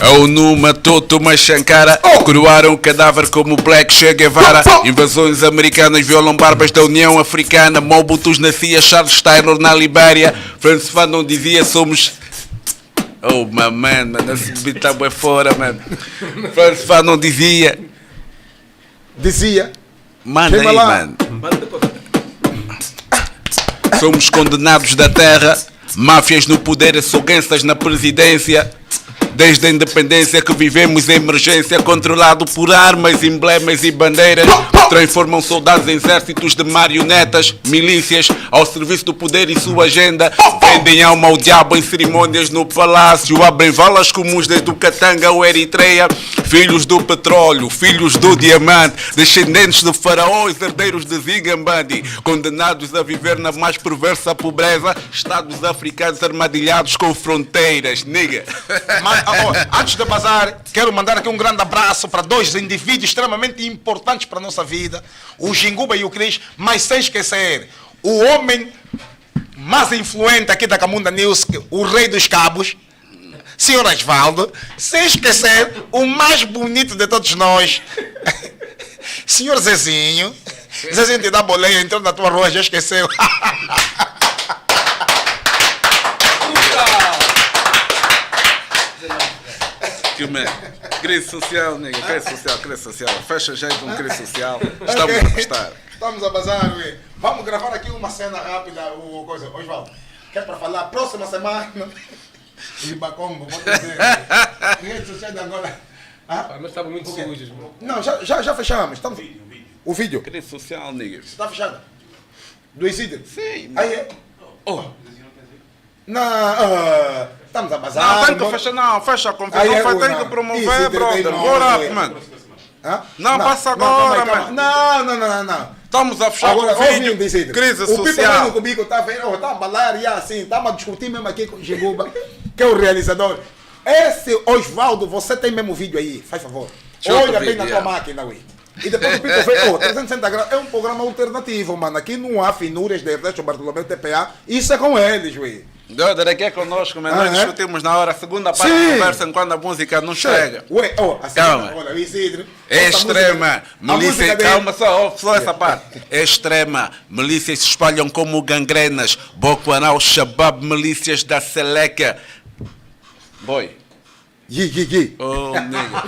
É o Numa Toma Shankara. Coroaram o cadáver como Black Che Guevara. Invasões americanas violam barbas da União Africana. Mobutus nascia Charles Taylor na Libéria. Francis Fanon dizia somos... Oh, my man, esse beat tá bem fora, man. Francis Fanon dizia... Manda aí, mano. Somos condenados da terra. Máfias no poder, açouguenças na presidência. Desde a independência que vivemos em emergência, controlado por armas, emblemas e bandeiras. Transformam soldados em exércitos de marionetas, milícias ao serviço do poder e sua agenda. Vendem alma ao diabo em cerimônias no palácio. Abrem valas comuns desde o Katanga ao Eritreia. Filhos do petróleo, filhos do diamante, descendentes de faraós, herdeiros de Zingambandi, condenados a viver na mais perversa pobreza. Estados africanos armadilhados com fronteiras, nigga. Antes de bazar, quero mandar aqui um grande abraço para dois indivíduos extremamente importantes para a nossa vida, o Jinguba e o Cris, mas sem esquecer o homem mais influente aqui da Camunda News, o rei dos cabos, Senhor Osvaldo, sem esquecer o mais bonito de todos nós, Senhor Zezinho. Zezinho te dá boleia, entrou na tua rua, já esqueceu. Crise social, nigga. Crise social. Fecha jeito com crise social. Estamos a prestar. Estamos a bazar, ué. Vamos gravar aqui uma cena rápida, Osvaldo. Quer para falar? Próxima semana. Libacombo, vou dizer. Redes sociais de Angola. Nós estamos muito sujos, bro. Não, já fechamos. Estamos... O vídeo. Crise social, nigga. Está fechado? Do Isidro? Sim. Aí é? Não, estamos a bazar. Não, tem que fechar, não, fecha a confusão, tem que promover, brother. Bora, mano. Não, passa agora, mano. Não. Estamos a fechar agora, o vídeo, crise social. O Pipo comigo está a balar e assim, estamos a discutir mesmo aqui com o Giguba, que é o realizador. Esse Osvaldo, você tem mesmo vídeo aí, faz favor. Olha bem na tua máquina, ué. E depois o Pico vê, 360 graus é um programa alternativo, mano. Aqui não há finúrias de Ernesto Bartolomeu TPA, isso é com eles, ué. Daqui é conosco, mas nós discutimos na hora, a segunda parte da conversa quando a música não chega. Ué, calma. Olha, Isidro. É extrema. Milícia, calma só essa parte. É extrema. Milícias se espalham como gangrenas. Boko Haram, Shabab, milícias da Seleca. Boy. Yi. Oh, nigga.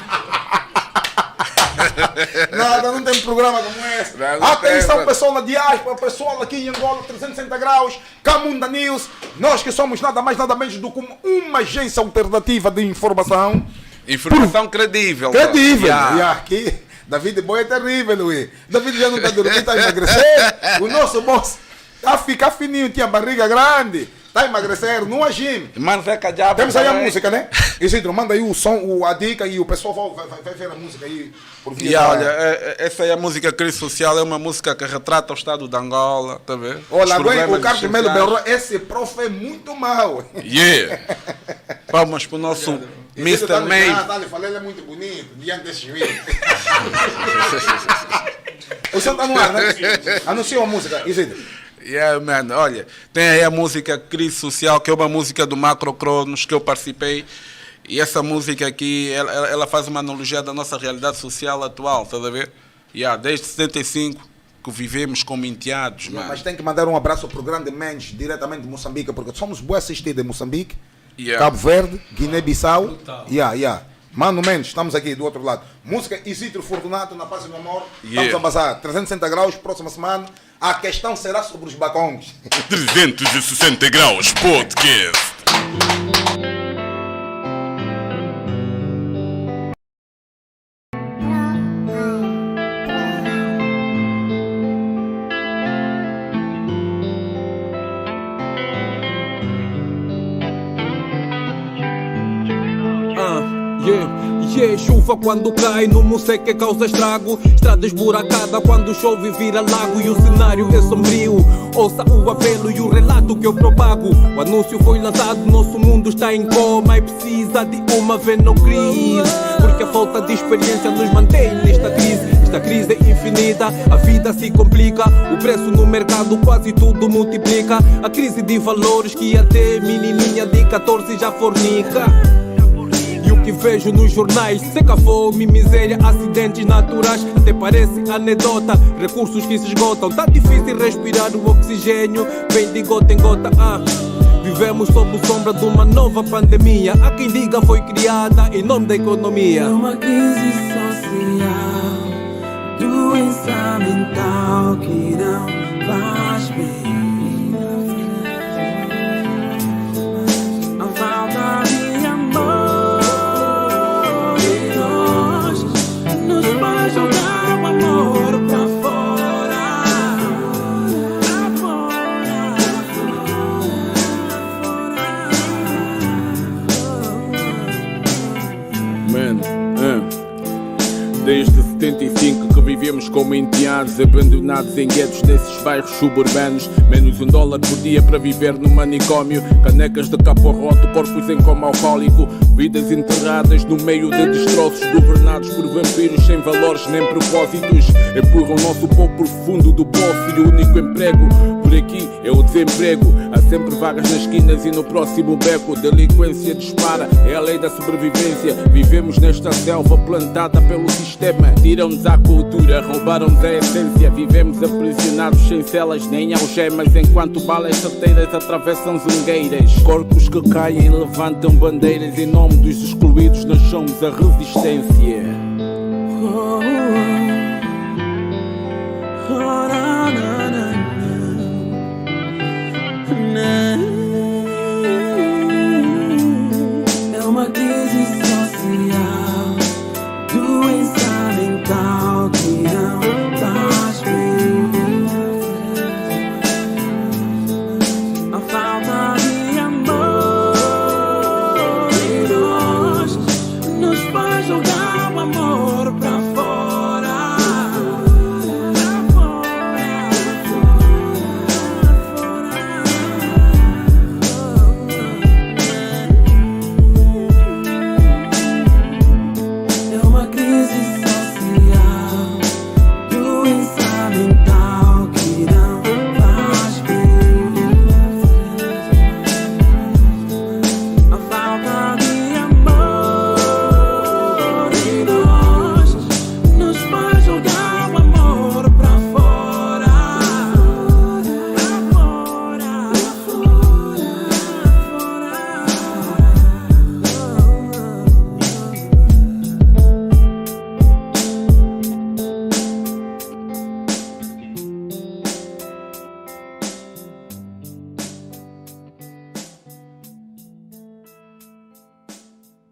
Nada, não tem programa como esse. Não Atenção, tem, pessoal na diáspora, pessoal aqui em Angola, 360 graus, Camunda News. Nós que somos nada mais, nada menos do que uma agência alternativa de informação. Informação credível. Credível. Yeah. E aqui, David Boy é terrível, Luiz. David já não está dormindo, está a emagrecer. O nosso boss está a ficar fininho, tinha barriga grande. Está a emagrecer, não agime. Mano, Zeca Diabo. Temos aí a música, né? Isidro, manda aí o som, a dica e o pessoal vai ver a música aí por via. Olha, essa é a música Crise Social, é uma música que retrata o estado de Angola, tá vendo? Olha, agora o Carlos Melo Belro, esse prof é muito mau. Yeah! Vamos pro nosso Mr. May. Falei, ele é muito bonito, diante desse juiz. O som está no ar, né? Anunciou a música, Isidro. Yeah, man. Olha, tem aí a música Crise Social, que é uma música do Macro Cronos que eu participei. E essa música aqui, ela faz uma analogia da nossa realidade social atual, tá a ver? Yeah, desde 75 que vivemos como enteados, mano. Mas tem que mandar um abraço para o grande Mendes, diretamente de Moçambique, porque somos bem assistidos em Moçambique, Cabo Verde, Guiné-Bissau. Mano Mendes, estamos aqui do outro lado. Música Isidro Fortunato, Na Paz e no Amor. Estamos a bazar 360 graus, próxima semana. A questão será sobre os bacões. 360 graus podcast. Chuva quando cai no Moceque causa estrago. Estrada esburacada quando chove vira lago. E o cenário é sombrio. Ouça o apelo e o relato que eu propago. O anúncio foi lançado, nosso mundo está em coma e precisa de uma venocrise. Porque a falta de experiência nos mantém nesta crise. Esta crise é infinita, a vida se complica. O preço no mercado quase tudo multiplica. A crise de valores que até menininha de 14 já fornica. Que vejo nos jornais, seca, fome, miséria, acidentes naturais. Até parece anedota, recursos que se esgotam. Tá difícil respirar, o oxigênio vem de gota em gota. Vivemos sob sombra de uma nova pandemia. Há quem diga foi criada em nome da economia. Uma crise social, doença mental que não faz bem. A falta de amor jogar o amor pra fora, Desde 75 que vivemos como enteados, abandonados em guetos desses bairros suburbanos. Menos $1 por dia para viver no manicômio. Canecas de caporroto, corpos em coma alcoólico. Vidas enterradas no meio de destroços, governados por vampiros sem valores nem propósitos. Empurram o nosso povo por fundo do poço e o único emprego por aqui é o desemprego. Há sempre vagas nas esquinas e no próximo beco. Delinquência dispara, é a lei da sobrevivência. Vivemos nesta selva plantada pelo sistema. Tiram-nos a cultura, roubaram-nos a essência. Vivemos aprisionados sem celas nem algemas, enquanto balas certeiras atravessam zungueiras. Corpos que caem levantam bandeiras. Em nome dos excluídos nós somos a resistência. É uma crise social, doença mental que não faz bem. A falta de amor em nós nos faz jogar o amor pra fora.